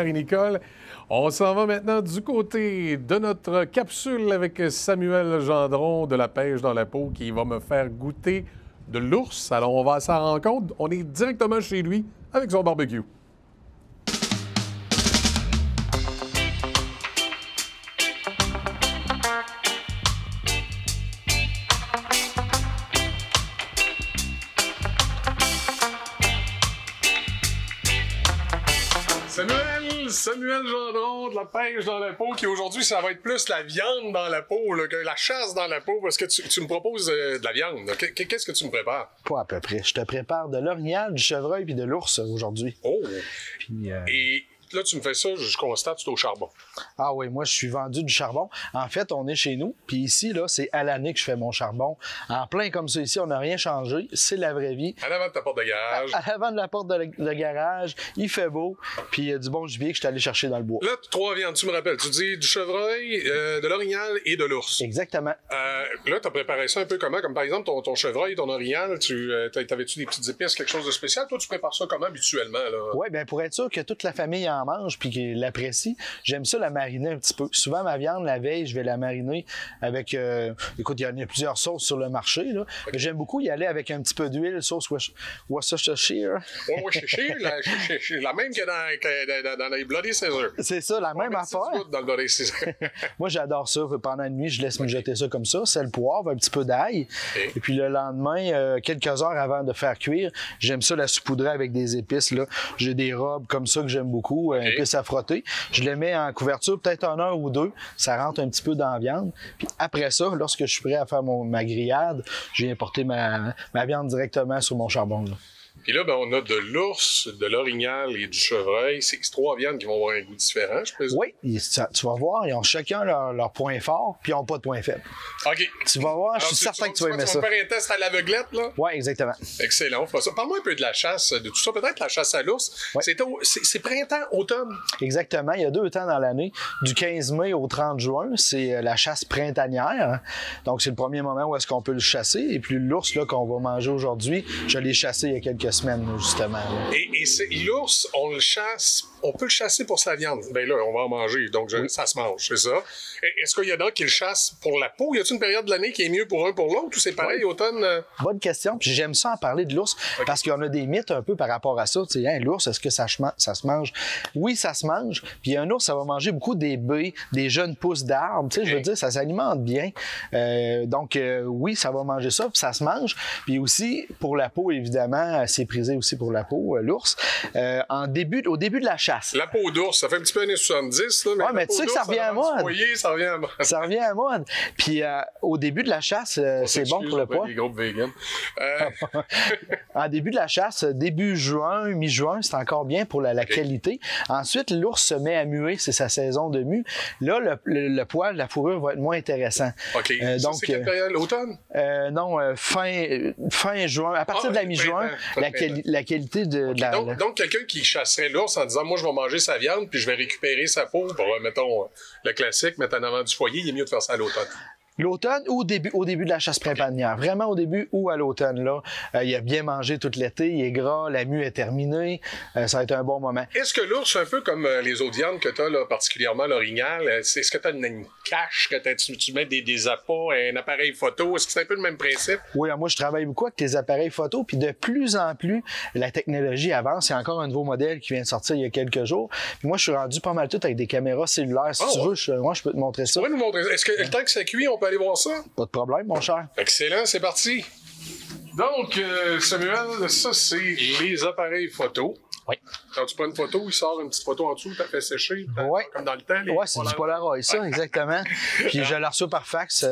et Nicole. On s'en va maintenant du côté de notre capsule avec Samuel Gendron de la pêche dans la peau qui va me faire goûter de l'ours. Alors, on va à sa rencontre. On est directement chez lui avec son barbecue. Samuel Gendron de la pêche dans la peau, qui aujourd'hui, ça va être plus la viande dans la peau là, que la chasse dans la peau, parce que tu me proposes de la viande. Qu'est-ce que tu me prépares? Pas à peu près. Je te prépare de l'orignal, du chevreuil puis de l'ours aujourd'hui. Oh! Puis, Et là, tu me fais ça, je constate, c'est au charbon. Ah oui, moi, je suis vendu du charbon. En fait, on est chez nous. Puis ici, là, c'est à l'année que je fais mon charbon. En plein comme ça ici, on n'a rien changé. C'est la vraie vie. À l'avant de ta porte de garage. À l'avant de la porte de garage. Il fait beau. Puis il y a du bon gibier que je suis allé chercher dans le bois. Là, 3 viandes, tu me rappelles. Tu dis du chevreuil, de l'orignal et de l'ours. Exactement. Là, tu as préparé ça un peu comment? Comme par exemple, ton chevreuil, ton orignal, t'avais-tu des petites épices, quelque chose de spécial? Toi, tu prépares ça comment habituellement? Oui, bien pour être sûr que toute la famille en mange puis qu'elle l'apprécie, j'aime ça la mariner un petit peu. Souvent, ma viande, la veille, je vais la mariner avec... écoute, il y a plusieurs sauces sur le marché, là. Okay. Mais j'aime beaucoup y aller avec un petit peu d'huile, sauce Worcestershire. Oui, la même que dans les Bloody Caesar. C'est ça, la même affaire. Dans le Bloody Caesar. Moi, j'adore ça. Pendant la nuit, je laisse mijoter ça comme ça. Sel, poivre, un petit peu d'ail. Okay. Et puis le lendemain, quelques heures avant de faire cuire, j'aime ça la saupoudrer avec des épices, là. J'ai des robes comme ça que j'aime beaucoup, épices à frotter. Je les mets en couverture, peut-être en 1 ou 2. Ça rentre un petit peu dans la viande. Puis après ça, lorsque je suis prêt à faire ma grillade, je viens porter ma viande directement sur mon charbon, là. Puis là, ben, on a de l'ours, de l'orignal et du chevreuil. C'est 3 viandes qui vont avoir un goût différent, je présume. Oui, tu vas voir, ils ont chacun leur point fort, puis ils n'ont pas de point faible. OK. Tu vas voir, je suis certain que tu vas aimer ça. Tu vas faire un test à l'aveuglette, là? Oui, exactement. Excellent. Parle-moi un peu de la chasse, de tout ça. Peut-être la chasse à l'ours. Ouais. C'est printemps, automne? Exactement. Il y a 2 temps dans l'année. Du 15 mai au 30 juin, c'est la chasse printanière. Donc, c'est le premier moment où est-ce qu'on peut le chasser. Et puis, l'ours là qu'on va manger aujourd'hui, je l'ai chassé il y a quelques semaines, justement. Et l'ours, on le chasse, on peut le chasser pour sa viande. Bien là, on va en manger, donc ça se mange, c'est ça. Est-ce qu'il y en a qui le chassent pour la peau? Y a-t-il une période de l'année qui est mieux pour un pour l'autre ou c'est pareil, automne? Bonne question, puis j'aime ça en parler de l'ours, parce qu'il y en a des mythes un peu par rapport à ça. Tu sais, hein, l'ours, est-ce que ça se mange? Oui, ça se mange, puis un ours, ça va manger beaucoup des baies, des jeunes pousses d'arbres, tu sais, je veux dire, ça s'alimente bien. Donc, oui, ça va manger ça, puis ça se mange. Puis aussi, pour la peau, évidemment, c'est prisé aussi pour la peau, l'ours. Au début de la chasse. La peau d'ours, ça fait un petit peu années 70, là, mais tu sais que ça revient à mode. Ça revient à mode. Ça revient à mode. Puis au début de la chasse, c'est bon pour le poids. Les groupes véganes. En début de la chasse, début juin, mi-juin, c'est encore bien pour la qualité. Ensuite, l'ours se met à muer, c'est sa saison de mue. Là, le poil, la fourrure va être moins intéressant. OK. Donc, c'est quelle période? L'automne? Non, fin juin. À partir de la mi-juin, la qualité de la... Donc, quelqu'un qui chasserait l'ours en disant, moi, je vais manger sa viande, puis je vais récupérer sa peau pour, mettons, le classique, mettre en avant du foyer, il est mieux de faire ça à l'automne. L'automne ou au début de la chasse printanière. Vraiment au début ou à l'automne. Là, il a bien mangé tout l'été, il est gras, la mue est terminée. Ça va être un bon moment. Est-ce que l'ours, un peu comme les autres viandes que tu as, là, particulièrement l'orignal, est-ce que tu as une cache, que tu mets des appâts, un appareil photo? Est-ce que c'est un peu le même principe? Oui, moi, je travaille beaucoup avec les appareils photo, puis de plus en plus, la technologie avance. Il y a encore un nouveau modèle qui vient de sortir il y a quelques jours. Puis moi, je suis rendu pas mal tout avec des caméras cellulaires. Si tu veux, je peux te montrer ça. Tu pourrais nous montrer ça. Est-ce que le temps que ça cuit, on peut aller voir ça? Pas de problème, mon cher. Excellent, c'est parti. Donc, Samuel, ça, c'est les appareils photo. Oui. Quand tu prends une photo, il sort une petite photo en dessous, tu as fait sécher, comme dans le temps. Oui, c'est du Polaroid, ça, exactement. Puis je la reçois par fax.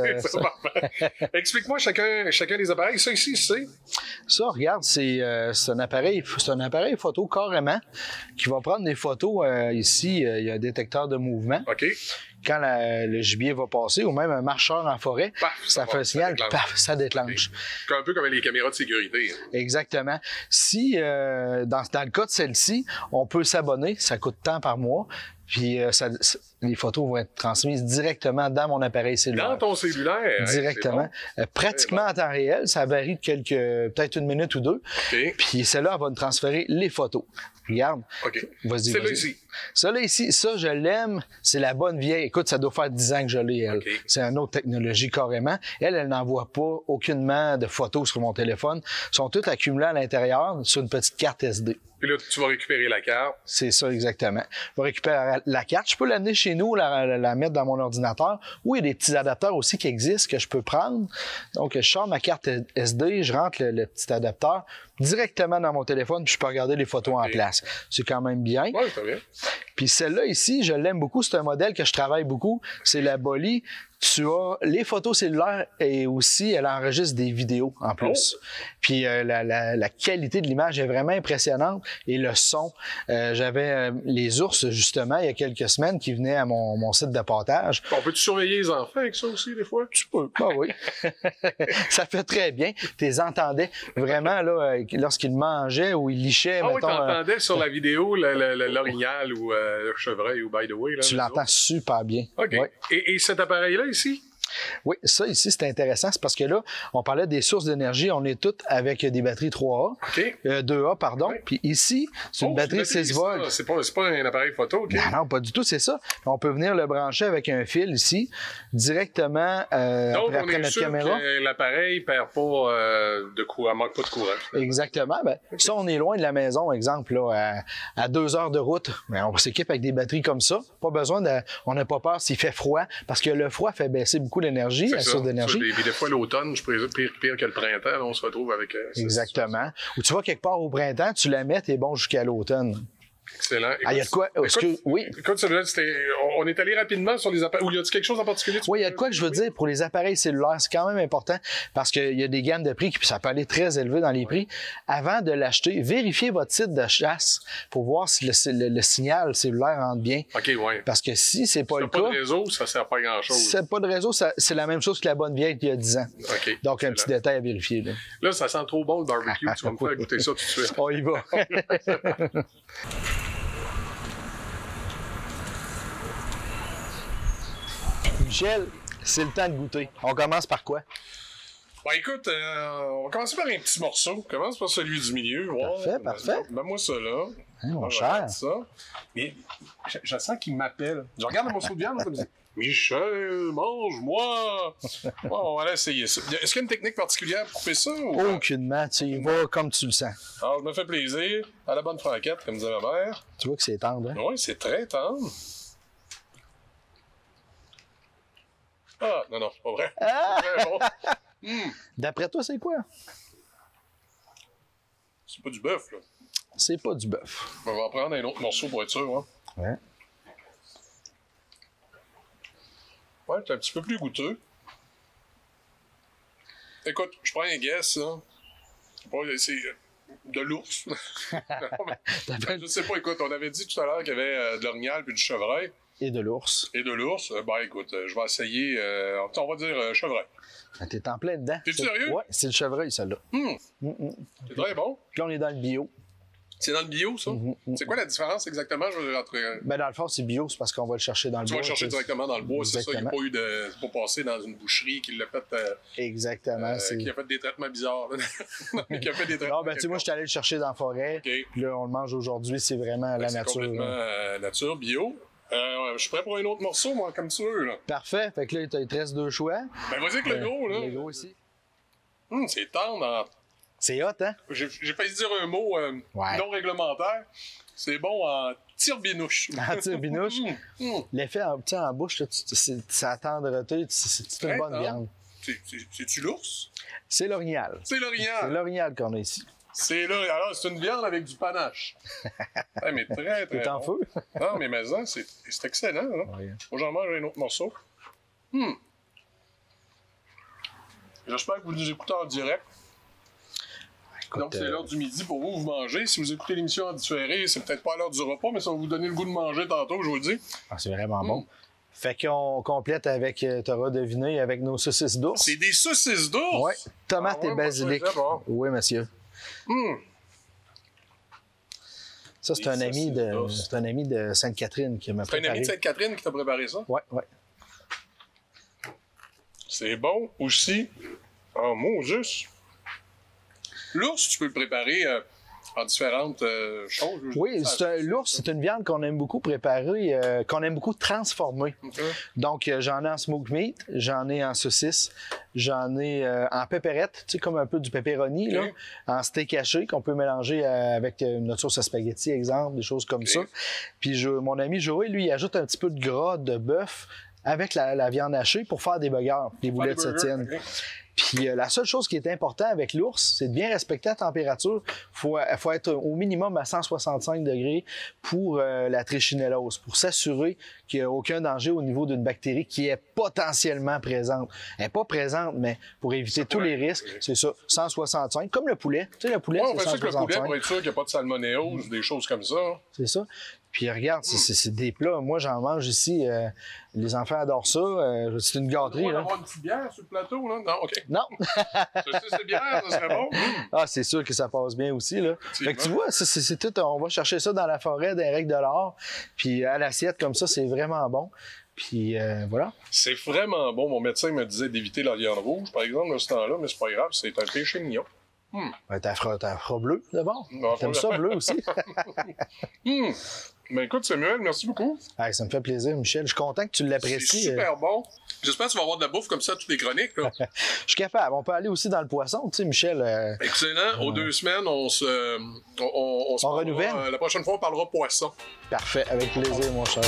Explique-moi chacun des appareils. Ça ici, c'est? Ça, regarde, c'est un appareil photo carrément qui va prendre des photos. Ici, il y a un détecteur de mouvement. OK. Quand le gibier va passer, ou même un marcheur en forêt, ça fait un signal, paf, ça déclenche. Un peu comme les caméras de sécurité. Exactement. Si, dans le cas de celle-ci, on peut s'abonner, ça coûte tant par mois, puis les photos vont être transmises directement dans mon appareil cellulaire. Dans ton cellulaire? Directement. Bon. Pratiquement en temps réel, ça varie de peut-être 1 minute ou 2. Okay. Puis celle-là, elle va me transférer les photos. Regarde. OK. Vas-y. Celle-là ici. Ça, là, ici, ça, je l'aime. C'est la bonne vieille. Écoute, ça doit faire 10 ans que je l'ai, elle. OK. C'est une autre technologie carrément. Elle n'envoie pas aucunement de photos sur mon téléphone. Elles sont toutes accumulées à l'intérieur sur une petite carte SD. Puis là, tu vas récupérer la carte. C'est ça, exactement. Je vais récupérer la carte. Je peux l'amener chez nous, la mettre dans mon ordinateur. Ou il y a des petits adapteurs aussi qui existent que je peux prendre. Donc, je sors ma carte SD, je rentre le petit adapteur directement dans mon téléphone, puis je peux regarder les photos en place. C'est quand même bien. Oui, c'est bien. Puis celle-là ici, je l'aime beaucoup. C'est un modèle que je travaille beaucoup. C'est la Bolly. Tu as les photos cellulaires et aussi, elle enregistre des vidéos en plus. Puis la qualité de l'image est vraiment impressionnante. Et le son, j'avais les ours, justement, il y a quelques semaines, qui venaient à mon site de pâtage. On peut-tu surveiller les enfants avec ça aussi, des fois? Tu peux. Ah oui. Ça fait très bien. Tu les entendais vraiment là, lorsqu'ils mangeaient ou ils lichaient. Ah oui, mettons, t'entendais sur la vidéo l'orignal ou le chevreuil ou by the way. Là, tu l'entends super bien. OK. Ouais. Et cet appareil-là, ici? Oui, ça ici, c'est intéressant. C'est parce que là, on parlait des sources d'énergie. On est toutes avec des batteries 3A. OK. 2A, pardon. Oui. Puis ici, c'est une batterie 6 volts. C'est pas un appareil photo, OK? Non, pas du tout, c'est ça. On peut venir le brancher avec un fil ici, directement Donc, on après est notre sûr caméra. que l'appareil perd pas de courant, manque pas de courant. Exactement. Ben, ça, on est loin de la maison, exemple, là, à 2 heures de route. Mais on s'équipe avec des batteries comme ça. Pas besoin de. On n'a pas peur s'il fait froid, parce que le froid fait baisser beaucoup l'énergie, la source d'énergie. Des fois, l'automne, je présume pire que le printemps, là, on se retrouve avec. Exactement. Ou tu vas quelque part au printemps, tu la mets, t'es bon jusqu'à l'automne. Excellent. Ah, il y a de quoi? Oui. Écoute, on est allé rapidement sur les appareils. Ou y a-t-il quelque chose en particulier? Oui, il y a de quoi que je veux dire pour les appareils cellulaires. C'est quand même important parce qu'il y a des gammes de prix qui ça peut aller très élevé dans les prix. Avant de l'acheter, vérifiez votre site de chasse pour voir si le signal cellulaire rentre bien. OK, oui. Parce que si c'est pas le pas cas. de réseau, ça sert pas à grand-chose. Si c'est pas de réseau, c'est la même chose que la bonne vieille il y a 10 ans. OK. Donc, un petit détail à vérifier. Là, ça sent trop bon le barbecue. Tu vas me faire goûter ça tout de suite. On y va. Michel, c'est le temps de goûter. On commence par quoi? Ben écoute, on va commencer par un petit morceau. On commence par celui du milieu. Parfait, parfait. Mets-moi ça là. Hein, mon Je cher. regarde ça. Mais je sens qu'il m'appelle. Je regarde le morceau de viande, comme ça. Michel, mange-moi! Bon, on va aller essayer ça. Est-ce qu'il y a une technique particulière pour couper ça? Ou... Aucunement. Tu y vas comme tu le sens. Alors, je me fais plaisir. À la bonne franquette, comme disait ma mère. Tu vois que c'est tendre, hein? Oui, c'est très tendre. Ah, non, c'est pas vrai. C'est très bon. D'après toi, c'est quoi? C'est pas du bœuf, là. C'est pas du bœuf. On va en prendre un autre morceau pour être sûr, hein. Ouais. Ouais, c'est un petit peu plus goûteux. Écoute, je prends un guess, là. C'est de l'ours. Je sais pas, écoute, on avait dit tout à l'heure qu'il y avait de l'orignal puis du chevreuil. Et de l'ours. Et de l'ours. Ben écoute, je vais essayer, on va dire chevreuil. Ah, t'es en plein dedans. T'es sérieux? Ouais, c'est le chevreuil, celle-là. C'est très bon. Puis là, on est dans le bio. C'est dans le bio, ça? C'est quoi la différence exactement? Je vais rentrer. Ben, dans le fond, c'est bio, c'est parce qu'on va le chercher dans le Tu bois. vas le chercher directement dans le bois, c'est ça. Il n'y a pas eu de. C'est pas passé dans une boucherie qui l'a fait. Exactement. Qui a fait des traitements bizarres. Qui a fait des traitements. Non, ben, tu sais, moi, je suis allé le chercher dans la forêt. OK. Puis là, on le mange aujourd'hui, c'est vraiment la C'est nature. complètement nature, bio. Je suis prêt pour un autre morceau, moi, comme ça, là. Parfait. Fait que là, il te reste 2 choix. Ben, vas-y avec le gros, là. Le gros ici. C'est tendre. C'est hot, hein? J'ai failli dire un mot non réglementaire. C'est bon en tire-binouche. En tire-binouche. L'effet en bouche, là, ça tendreté, c'est une bonne viande. C'est-tu l'ours? C'est l'orignal. C'est l'orignal. C'est l'orignal qu'on a ici. C'est là. Alors, c'est une viande avec du panache. Ouais, mais très, très T'es en bon. feu? Non, mais maison, c'est excellent. Là. Oui. Moi, j'en mange un autre morceau. J'espère que vous nous écoutez en direct. Écoute, Donc, c'est l'heure du midi pour vous, vous mangez. Si vous écoutez l'émission en différé, c'est peut-être pas à l'heure du repas, mais ça va vous donner le goût de manger tantôt, je vous le dis. Ah, c'est vraiment bon. Fait qu'on complète avec, t'auras deviné, avec nos saucisses d'ours. C'est des saucisses d'ours? Oui, tomates Ah ouais, et moi, basilic. ça, bon. Oui, monsieur. Ça, c'est Des un ami saucisses d'ours. c'est un ami de Sainte-Catherine qui m'a C'est un préparé. ami de Sainte-Catherine qui t'a préparé ça? Oui, oui. C'est bon aussi. Oh, mon juste. L'ours, tu peux le préparer en différentes choses. Oui, l'ours, c'est une viande qu'on aime beaucoup préparer, qu'on aime beaucoup transformer. Okay. Donc, j'en ai en smoke meat, j'en ai en saucisse, j'en ai en pépérette, tu sais, comme un peu du pepperoni, okay. là, en steak haché qu'on peut mélanger avec notre sauce à spaghetti, exemple, des choses comme okay. ça. Puis mon ami Joey, lui, il ajoute un petit peu de gras de bœuf avec la viande hachée pour faire des burgers, des boulettes Étienne. Okay. Puis la seule chose qui est importante avec l'ours, c'est de bien respecter la température. Faut être au minimum à 165 degrés pour la trichinellose, pour s'assurer qu'il n'y a aucun danger au niveau d'une bactérie qui est potentiellement présente. Elle n'est pas présente, mais pour éviter tous les risques, c'est ça, 165, comme le poulet. Tu sais, le poulet, c'est 165. Le poulet, pour être sûr qu'il n'y a pas de salmonellose, des choses comme ça. C'est ça. Puis regarde, c'est des plats. Moi, j'en mange ici. Les enfants adorent ça. C'est une gâterie. On va avoir une petite bière sur le plateau, là? Non, OK. Non. C'est bière, ça serait bon. Ah, c'est sûr que ça passe bien aussi, là. Fait que tu vois, c'est tout. On va chercher ça dans la forêt des règles de l'or. Puis à l'assiette, comme ça, c'est vraiment bon. Puis voilà. C'est vraiment bon. Mon médecin me disait d'éviter la viande rouge, par exemple, à ce temps-là, mais c'est pas grave, c'est un péché mignon. Ben, t'as fera bleu, d'abord. T'aimes ça, bleu aussi? Ben écoute, Samuel, merci beaucoup. Hey, ça me fait plaisir, Michel. Je suis content que tu l'apprécies. C'est super bon. J'espère que tu vas avoir de la bouffe comme ça à toutes les chroniques. Là. Je suis capable. On peut aller aussi dans le poisson, tu sais, Michel. Excellent. Aux 2 semaines, on se renouvelle. La prochaine fois, on parlera poisson. Parfait. Avec plaisir, mon cher.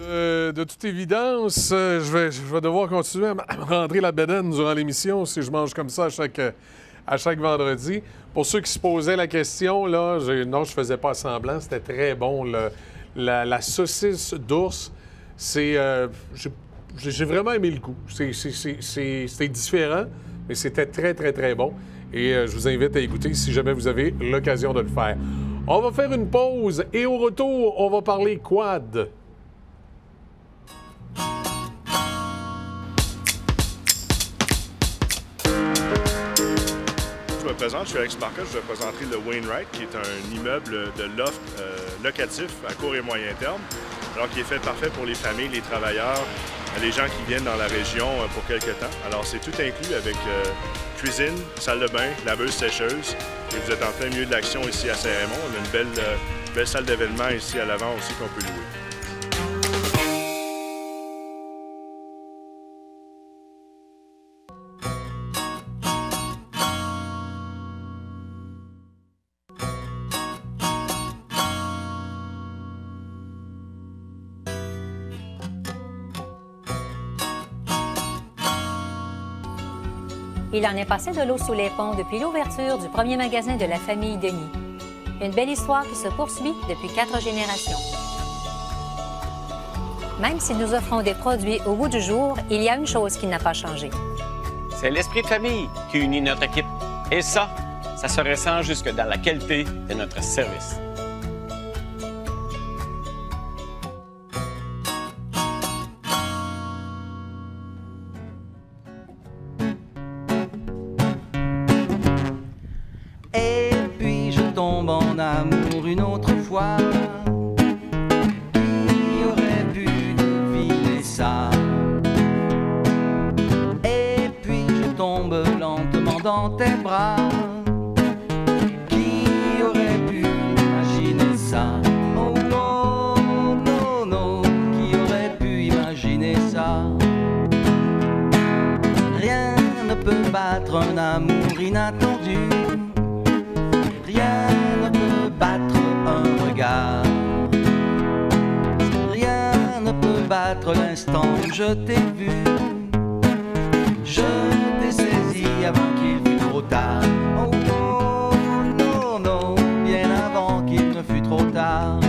De toute évidence, je vais devoir continuer à me rentrer la bédaine durant l'émission si je mange comme ça à chaque vendredi. Pour ceux qui se posaient la question, là, non, je faisais pas semblant, c'était très bon. La saucisse d'ours, c'est... j'ai vraiment aimé le goût. C'était différent, mais c'était très, très, très bon. Et je vous invite à écouter si jamais vous avez l'occasion de le faire. On va faire une pause et au retour, on va parler quad. Je me présente, je suis Alex Marcotte, je vais présenter le Wainwright, qui est un immeuble de loft locatif à court et moyen terme, alors qui est fait parfait pour les familles, les travailleurs, les gens qui viennent dans la région pour quelque temps. Alors c'est tout inclus avec cuisine, salle de bain, laveuse, sécheuse, et vous êtes en plein milieu de l'action ici à Saint-Raymond. On a une belle salle d'événement ici à l'avant aussi qu'on peut louer. Il en est passé de l'eau sous les ponts depuis l'ouverture du premier magasin de la famille Denis. Une belle histoire qui se poursuit depuis 4 générations. Même si nous offrons des produits au goût du jour, il y a une chose qui n'a pas changé. C'est l'esprit de famille qui unit notre équipe. Et ça se ressent jusque dans la qualité de notre service. Amour une autre fois. Qui aurait pu deviner ça? Et puis je tombe lentement dans tes bras. Qui aurait pu imaginer ça? Oh non, non, non, qui aurait pu imaginer ça? Rien ne peut battre un amour inattendu. Rien ne peut battre un regard. Rien ne peut battre l'instant où je t'ai vu. Je t'ai saisi avant qu'il fût trop tard. Oh non, non, non, bien avant qu'il ne fût trop tard.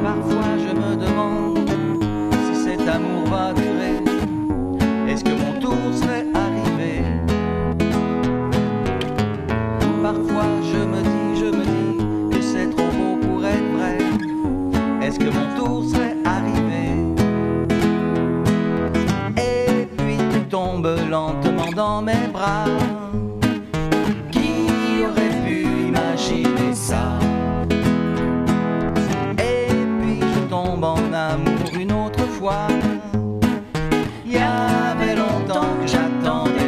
Parfois je me demande si cet amour va durer. Est-ce que mon tour serait arrivé? Parfois je me dis que c'est trop beau pour être vrai. Est-ce que mon tour serait arrivé? Et puis tu tombes lentement dans mes bras. Qui aurait pu imaginer ça? Et puis je tombe en amour une autre fois. Il y avait longtemps que j'attendais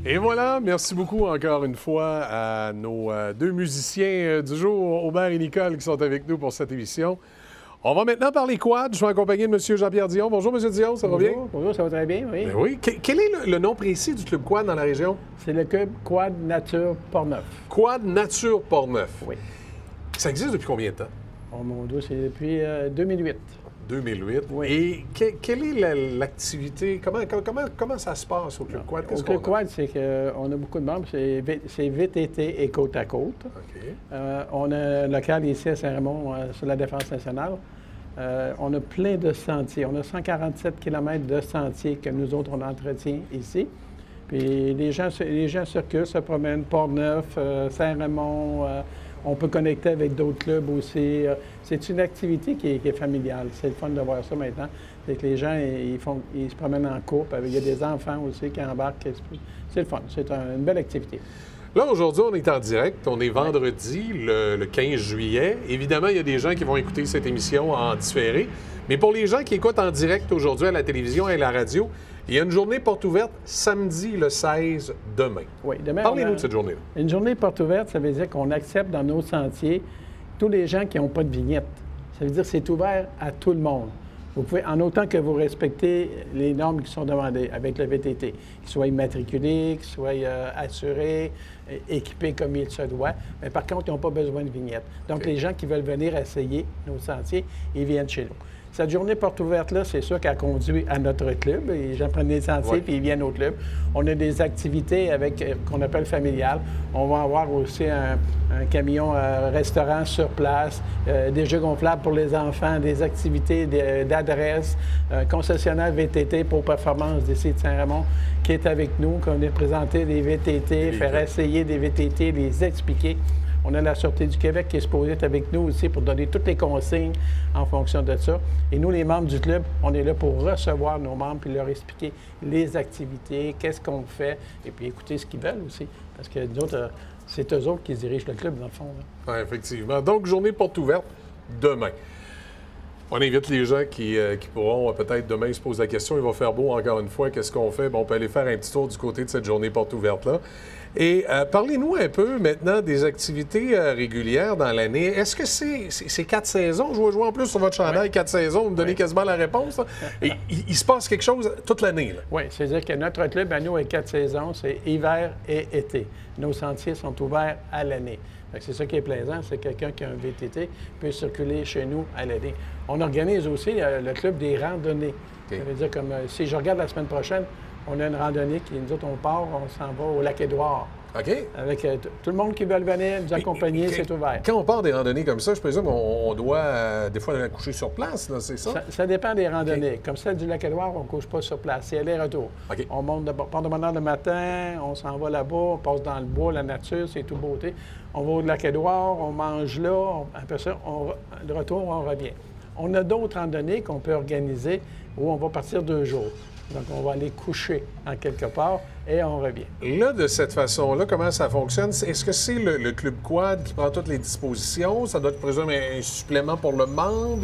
Et voilà, merci beaucoup encore une fois à nos deux musiciens du jour, Aubert et Nicole, qui sont avec nous pour cette émission. On va maintenant parler quad. Je suis en compagnie de M. Jean-Pierre Dion. Bonjour, M. Dion, ça va bien? Bonjour, ça va très bien, oui. Ben oui. Quel est le nom précis du club quad dans la région? C'est le club Quad Nature Portneuf. Quad Nature Portneuf. Oui. Ça existe depuis combien de temps? Oh mon Dieu, c'est depuis 2008. 2008. Oui. Et quelle est l'activité? Comment ça se passe au club quad? Au club quad, c'est qu'on a beaucoup de membres. C'est VTT et côte à côte. OK. On a un local ici à Saint-Raymond, sur la Défense nationale. On a plein de sentiers. On a 147 km de sentiers que nous autres, on entretient ici. Puis les gens circulent, se promènent, Portneuf, Saint-Raymond. On peut connecter avec d'autres clubs aussi. C'est une activité qui est familiale. C'est le fun de voir ça maintenant. C'est que les gens, ils se promènent en couple. Il y a des enfants aussi qui embarquent. C'est le fun. C'est une belle activité. Là, aujourd'hui, on est en direct. On est vendredi, le 15 juillet. Évidemment, il y a des gens qui vont écouter cette émission en différé. Mais pour les gens qui écoutent en direct aujourd'hui à la télévision et à la radio, il y a une journée porte ouverte samedi le 16, demain. Oui, demain. Parlez-nous de cette journée-là. Une journée porte ouverte, ça veut dire qu'on accepte dans nos sentiers tous les gens qui n'ont pas de vignette. Ça veut dire que c'est ouvert à tout le monde. Vous pouvez, en autant que vous respectez les normes qui sont demandées avec le VTT, qu'ils soient immatriculés, qu'ils soient assurés, équipés comme il se doit. Mais par contre, ils n'ont pas besoin de vignette. Donc, les gens qui veulent venir essayer nos sentiers, ils viennent chez nous. Cette journée porte ouverte-là, c'est sûr qu'elle conduit à notre club. Les gens prennent des sentiers puis ils viennent au club. On a des activités qu'on appelle familiales. On va avoir aussi un camion restaurant sur place, des jeux gonflables pour les enfants, des activités d'adresse, concessionnaire VTT pour performance d'ici de Saint-Raymond qui est avec nous, qu'on a présenté des VTT, faire essayer des VTT, les expliquer. On a la Sûreté du Québec qui est supposée être avec nous aussi pour donner toutes les consignes en fonction de ça. Et nous, les membres du club, on est là pour recevoir nos membres puis leur expliquer les activités, qu'est-ce qu'on fait, et puis écouter ce qu'ils veulent aussi. Parce que nous autres, c'est eux autres qui dirigent le club, dans le fond. Oui, effectivement. Donc, journée porte ouverte demain. On invite les gens qui pourront peut-être demain se poser la question. Il va faire beau encore une fois. Qu'est-ce qu'on fait? Bon, on peut aller faire un petit tour du côté de cette journée porte ouverte-là. Et parlez-nous un peu maintenant des activités régulières dans l'année. Est-ce que c'est 4 saisons? Je vois en plus sur votre chandail 4 saisons. Vous me donnez quasiment la réponse. Et il se passe quelque chose toute l'année. Oui, c'est-à-dire que notre club, à nous, est 4 saisons. C'est hiver et été. Nos sentiers sont ouverts à l'année. C'est ça qui est plaisant, c'est que quelqu'un qui a un VTT peut circuler chez nous à l'année. On organise aussi le club des randonnées. Ça veut dire comme si je regarde la semaine prochaine, on a une randonnée qui nous autres, on part, on s'en va au Lac-Édouard. OK. Avec tout le monde qui veut venir nous accompagner, c'est ouvert. Quand on part des randonnées comme ça, je présume qu'on doit des fois aller coucher sur place, c'est ça? Ça dépend des randonnées. Okay. Comme celle du Lac-Édouard, on ne couche pas sur place. C'est aller-retour. Okay. On monte de bonne heure le matin, on s'en va là-bas, on passe dans le bois, la nature, c'est tout beauté. On va au Lac-Édouard, on mange là, après ça, de retour, on revient. On a d'autres randonnées qu'on peut organiser où on va partir 2 jours. Donc, on va aller coucher en quelque part et on revient. Là, de cette façon-là, comment ça fonctionne? Est-ce que c'est le Club Quad qui prend toutes les dispositions? Ça doit être, présume, un supplément pour le membre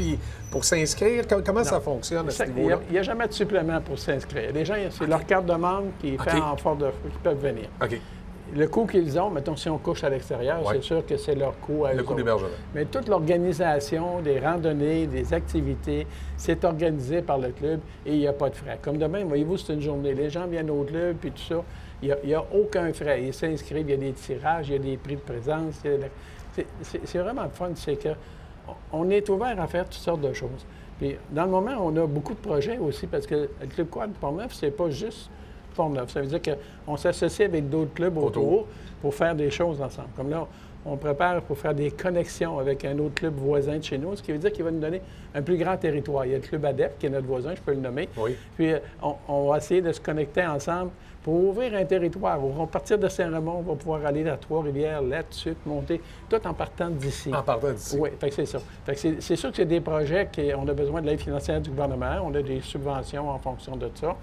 pour s'inscrire? Comment ça fonctionne à ce niveau-là? Il n'y a jamais de supplément pour s'inscrire. Les gens, c'est leur carte de membre qui fait en fort de feu, qui peuvent venir. OK. Le coût qu'ils ont, mettons, si on couche à l'extérieur, c'est sûr que c'est leur coût à eux. Le coût d'hébergement. Mais toute l'organisation des randonnées, des activités, c'est organisé par le club et il n'y a pas de frais. Comme demain, voyez-vous, c'est une journée. Les gens viennent au club puis tout ça. Il n'y a aucun frais. Ils s'inscrivent, il y a des tirages, il y a des prix de présence. C'est vraiment le fun. C'est qu'on est ouvert à faire toutes sortes de choses. Puis, dans le moment, on a beaucoup de projets aussi parce que le Club Quad Portneuf, c'est pas juste Portneuf. Ça veut dire qu'on s'associe avec d'autres clubs autour pour faire des choses ensemble. Comme là, on prépare pour faire des connexions avec un autre club voisin de chez nous, ce qui veut dire qu'il va nous donner un plus grand territoire. Il y a le club Adepte, qui est notre voisin, je peux le nommer. Oui. Puis, on va essayer de se connecter ensemble pour ouvrir un territoire. On va partir de Saint-Raymond, on va pouvoir aller à Trois-Rivières, là-dessus, monter, tout en partant d'ici. En partant d'ici. Oui, c'est ça. C'est sûr que c'est des projets qu'on a besoin de l'aide financière du gouvernement. On a des subventions en fonction de ça.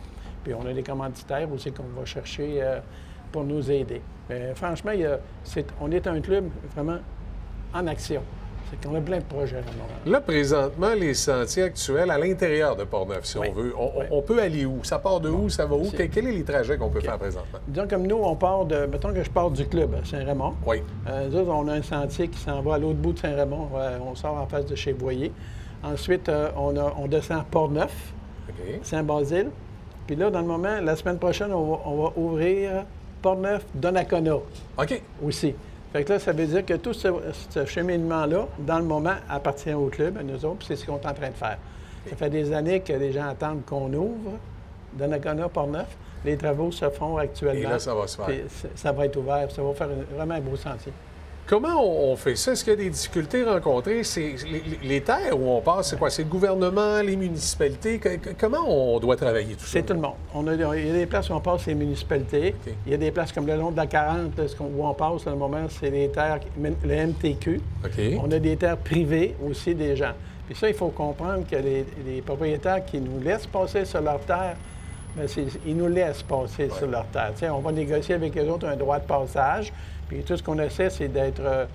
Puis on a des commanditaires aussi qu'on va chercher pour nous aider. Mais franchement, on est un club vraiment en action. C'est qu'on a plein de projets à moment. Là, présentement, les sentiers actuels à l'intérieur de Port-Neuf, si on veut, on peut aller où? Ça part de où? Ça va où? Quels sont les trajets qu'on peut faire présentement? Disons comme nous, on part de... Mettons que je pars du club à Saint-Raymond. Oui. Nous autres, on a un sentier qui s'en va à l'autre bout de Saint-Raymond. On sort en face de chez Boyer. Ensuite, on descend à Port-Neuf, Saint-Basile. Puis là, dans le moment, la semaine prochaine, on va ouvrir Port-Neuf-Donnacona. OK. Aussi. Fait que là, ça veut dire que tout ce cheminement-là, dans le moment, appartient au club, à nous autres, puis c'est ce qu'on est en train de faire. Ça fait des années que les gens attendent qu'on ouvre Donnacona, Port-Neuf. Les travaux se font actuellement. Et là, ça va se faire. Puis ça va être ouvert. Ça va faire vraiment un beau sentier. Comment on fait ça? Est-ce qu'il y a des difficultés rencontrées? C'est les terres où on passe, c'est quoi? C'est le gouvernement, les municipalités? Comment on doit travailler tout ça? C'est tout le monde. Il y a des places où on passe, c'est les municipalités. OK. Il y a des places comme le long de la 40, là, où on passe, à le moment, c'est les terres, le MTQ. OK. On a des terres privées aussi des gens. Puis ça, il faut comprendre que les propriétaires qui nous laissent passer sur leur terre, bien, ils nous laissent passer sur leur terre. T'sais, on va négocier avec eux autres un droit de passage. Puis tout ce qu'on essaie, c'est d'être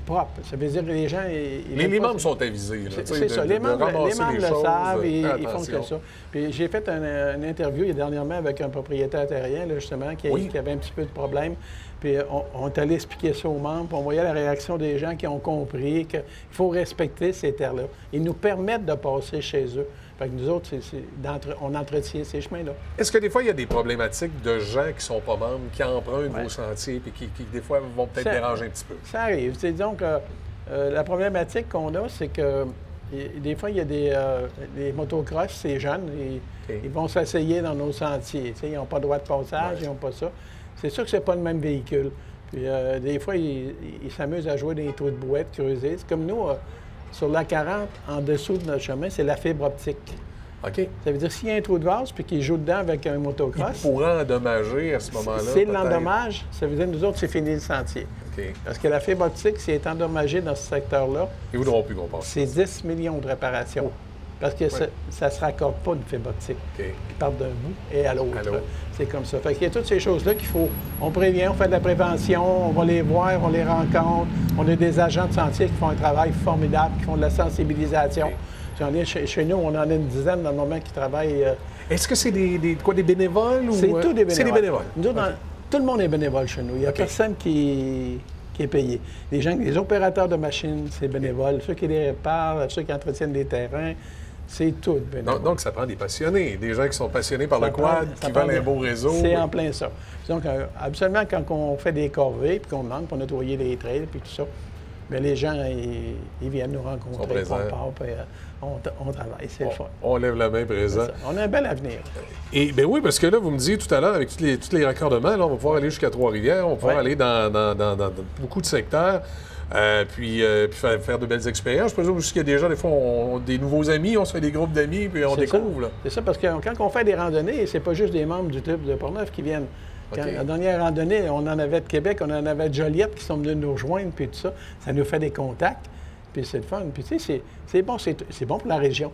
propre. Ça veut dire que les gens... Les membres sont avisés. C'est ça. Les membres le savent et ils font que ça. Puis j'ai fait une interview dernièrement avec un propriétaire terrien, là, justement, qui avait un petit peu de problème. Puis on est allé expliquer ça aux membres. Puis on voyait la réaction des gens qui ont compris qu'il faut respecter ces terres-là. Ils nous permettent de passer chez eux. Fait que nous autres, on entretient ces chemins-là. Est-ce que des fois, il y a des problématiques de gens qui ne sont pas membres, qui empruntent vos sentiers, puis qui, des fois, vont peut-être déranger un petit peu? Ça arrive. Disons que la problématique qu'on a, c'est que des fois, il y a des motocross, c'est jeunes, ils vont s'essayer dans nos sentiers. Ils n'ont pas de droit de passage, ils n'ont pas ça. C'est sûr que c'est pas le même véhicule. Puis des fois, ils s'amusent à jouer dans les trous de brouette creusés. C'est comme nous... sur la 40, en dessous de notre chemin, c'est la fibre optique. OK. Ça veut dire s'il y a un trou de vase puis qu'il joue dedans avec un motocross... Il pourra endommager à ce moment-là. C'est l'endommage, ça veut dire que nous autres, c'est fini le sentier. OK. Parce que la fibre optique, si elle est endommagée dans ce secteur-là... Ils ne voudront plus qu'on passe. C'est 10 millions de réparations. Parce que ça ne se raccorde pas une fibre optique. OK. Qui part d'un bout et à l'autre. C'est comme ça. Fait qu'il y a toutes ces choses-là qu'il faut... On prévient, on fait de la prévention, on va les voir, on les rencontre. On a des agents de sentier qui font un travail formidable, qui font de la sensibilisation. Okay. Chez nous, on en a une dizaine dans le moment qui travaillent... Est-ce que c'est des bénévoles? C'est tout des bénévoles. C'est des bénévoles. Nous autres, tout le monde est bénévole chez nous. Il n'y a personne qui est payé. Les opérateurs de machines, c'est bénévole. Ceux qui les réparent, ceux qui entretiennent des terrains, c'est tout bénévole. Donc, ça prend des passionnés, des gens qui sont passionnés par le quad, qui veulent un beau réseau. C'est en plein ça. Donc, absolument, quand on fait des corvées, puis qu'on demande pour nettoyer les trails, puis tout ça, bien, les gens, ils viennent nous rencontrer, on part, puis on travaille. C'est le fun. On lève la main présent. On a un bel avenir. Et bien oui, parce que là, vous me disiez tout à l'heure, avec tous les raccordements, là, on va pouvoir aller jusqu'à Trois-Rivières, on va pouvoir aller dans beaucoup de secteurs. Puis faire de belles expériences. Je présume aussi qu'il y a des gens, des fois, des nouveaux amis, on se fait des groupes d'amis, puis on découvre. Là. C'est ça, parce que quand on fait des randonnées, c'est pas juste des membres du club de Port-Neuf qui viennent. La dernière randonnée, on en avait de Québec, on en avait de Joliette qui sont venus nous rejoindre, puis tout ça. Ça nous fait des contacts, puis c'est le fun. Puis tu sais, c'est bon pour la région.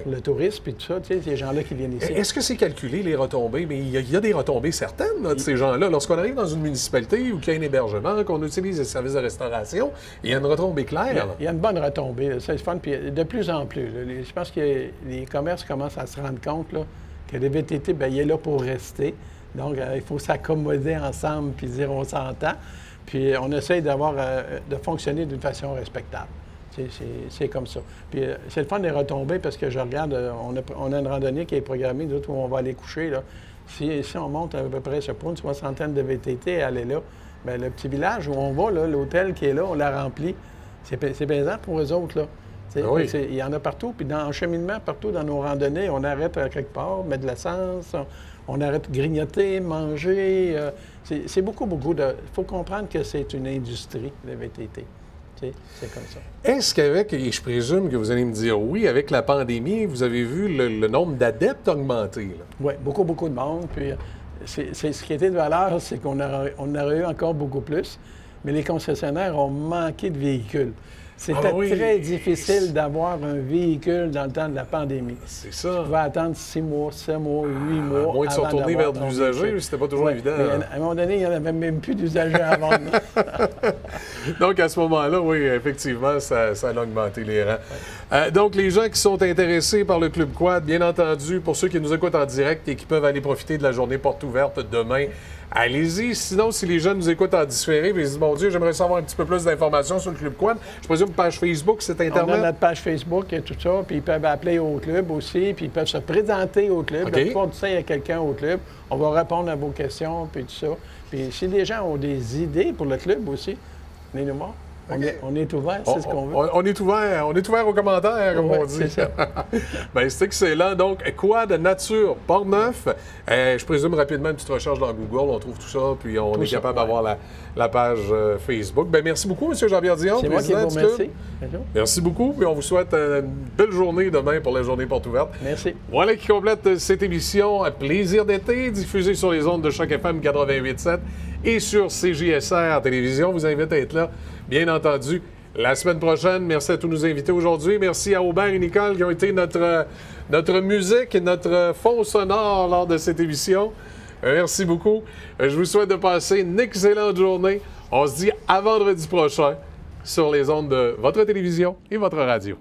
Le tourisme, puis tout ça, tu sais, ces gens-là qui viennent ici. Est-ce que c'est calculé, les retombées? Mais il y a des retombées certaines là, de ces gens-là. Lorsqu'on arrive dans une municipalité où il y a un hébergement, qu'on utilise les services de restauration, il y a une retombée claire. Il y a une bonne retombée. C'est fun, puis de plus en plus. Je pense que les commerces commencent à se rendre compte là, que le VTT, bien, il est là pour rester. Donc, il faut s'accommoder ensemble, puis dire on s'entend. Puis on essaye de fonctionner d'une façon respectable. C'est comme ça. Puis c'est le fun des retombées parce que je regarde, on a une randonnée qui est programmée, d'autres où on va aller coucher. Là. Si on monte à peu près, je sais pas, une soixantaine de VTT à aller là, bien, le petit village où on va, l'hôtel qui est là, on l'a rempli. C'est plaisant pour eux autres. Là. Oui. Il y en a partout. Puis en cheminement, partout dans nos randonnées, on arrête à quelque part, mettre de l'essence, on arrête de grignoter, manger. C'est beaucoup de... Il faut comprendre que c'est une industrie, le VTT. C'est comme ça. Est-ce qu'avec, et je présume que vous allez me dire oui, avec la pandémie, vous avez vu le nombre d'adeptes augmenter? Oui, beaucoup de monde. Puis ce qui était de valeur, c'est qu'on aurait eu encore beaucoup plus, mais les concessionnaires ont manqué de véhicules. C'était très difficile d'avoir un véhicule dans le temps de la pandémie. C'est ça. Tu vas attendre 6 mois, 7 mois, 8 mois. À moins de se retourner vers de l'usager, c'était pas toujours évident. À un moment donné, il n'y en avait même plus d'usagers à vendre. Donc, à ce moment-là, oui, effectivement, ça a augmenté les rangs. Donc, les gens qui sont intéressés par le Club Quad, bien entendu, pour ceux qui nous écoutent en direct et qui peuvent aller profiter de la journée porte ouverte demain, allez-y. Sinon, si les gens nous écoutent en différé, ils disent, mon Dieu, j'aimerais savoir un petit peu plus d'informations sur le Club Quad. Je présume page Facebook, c'est Internet? On a notre page Facebook et tout ça, puis ils peuvent appeler au club aussi, puis ils peuvent se présenter au club. Okay. Ils peuvent dire il y a quelqu'un au club. On va répondre à vos questions, puis tout ça. Puis si les gens ont des idées pour le club aussi, venez nous voir. On est ouvert, c'est ce qu'on veut. On est ouvert aux commentaires, comme on dit. C'est ça. Bien, c'est excellent. Donc, Quad Nature Portneuf. Je présume rapidement une petite recherche dans Google, on trouve tout ça, puis on est capable d'avoir la page Facebook. Bien, merci beaucoup, M. Jean-Pierre Dion, c'est moi qui vous remercie. Merci beaucoup, puis on vous souhaite une belle journée demain pour la journée porte ouverte. Merci. Voilà qui complète cette émission Plaisir d'été, diffusée sur les ondes de Choc FM 88.7 et sur CJSR Télévision. Je vous invite à être là, bien entendu, la semaine prochaine. Merci à tous nos invités aujourd'hui. Merci à Aubert et Nicole qui ont été notre musique et notre fond sonore lors de cette émission. Merci beaucoup. Je vous souhaite de passer une excellente journée. On se dit à vendredi prochain sur les ondes de votre télévision et votre radio.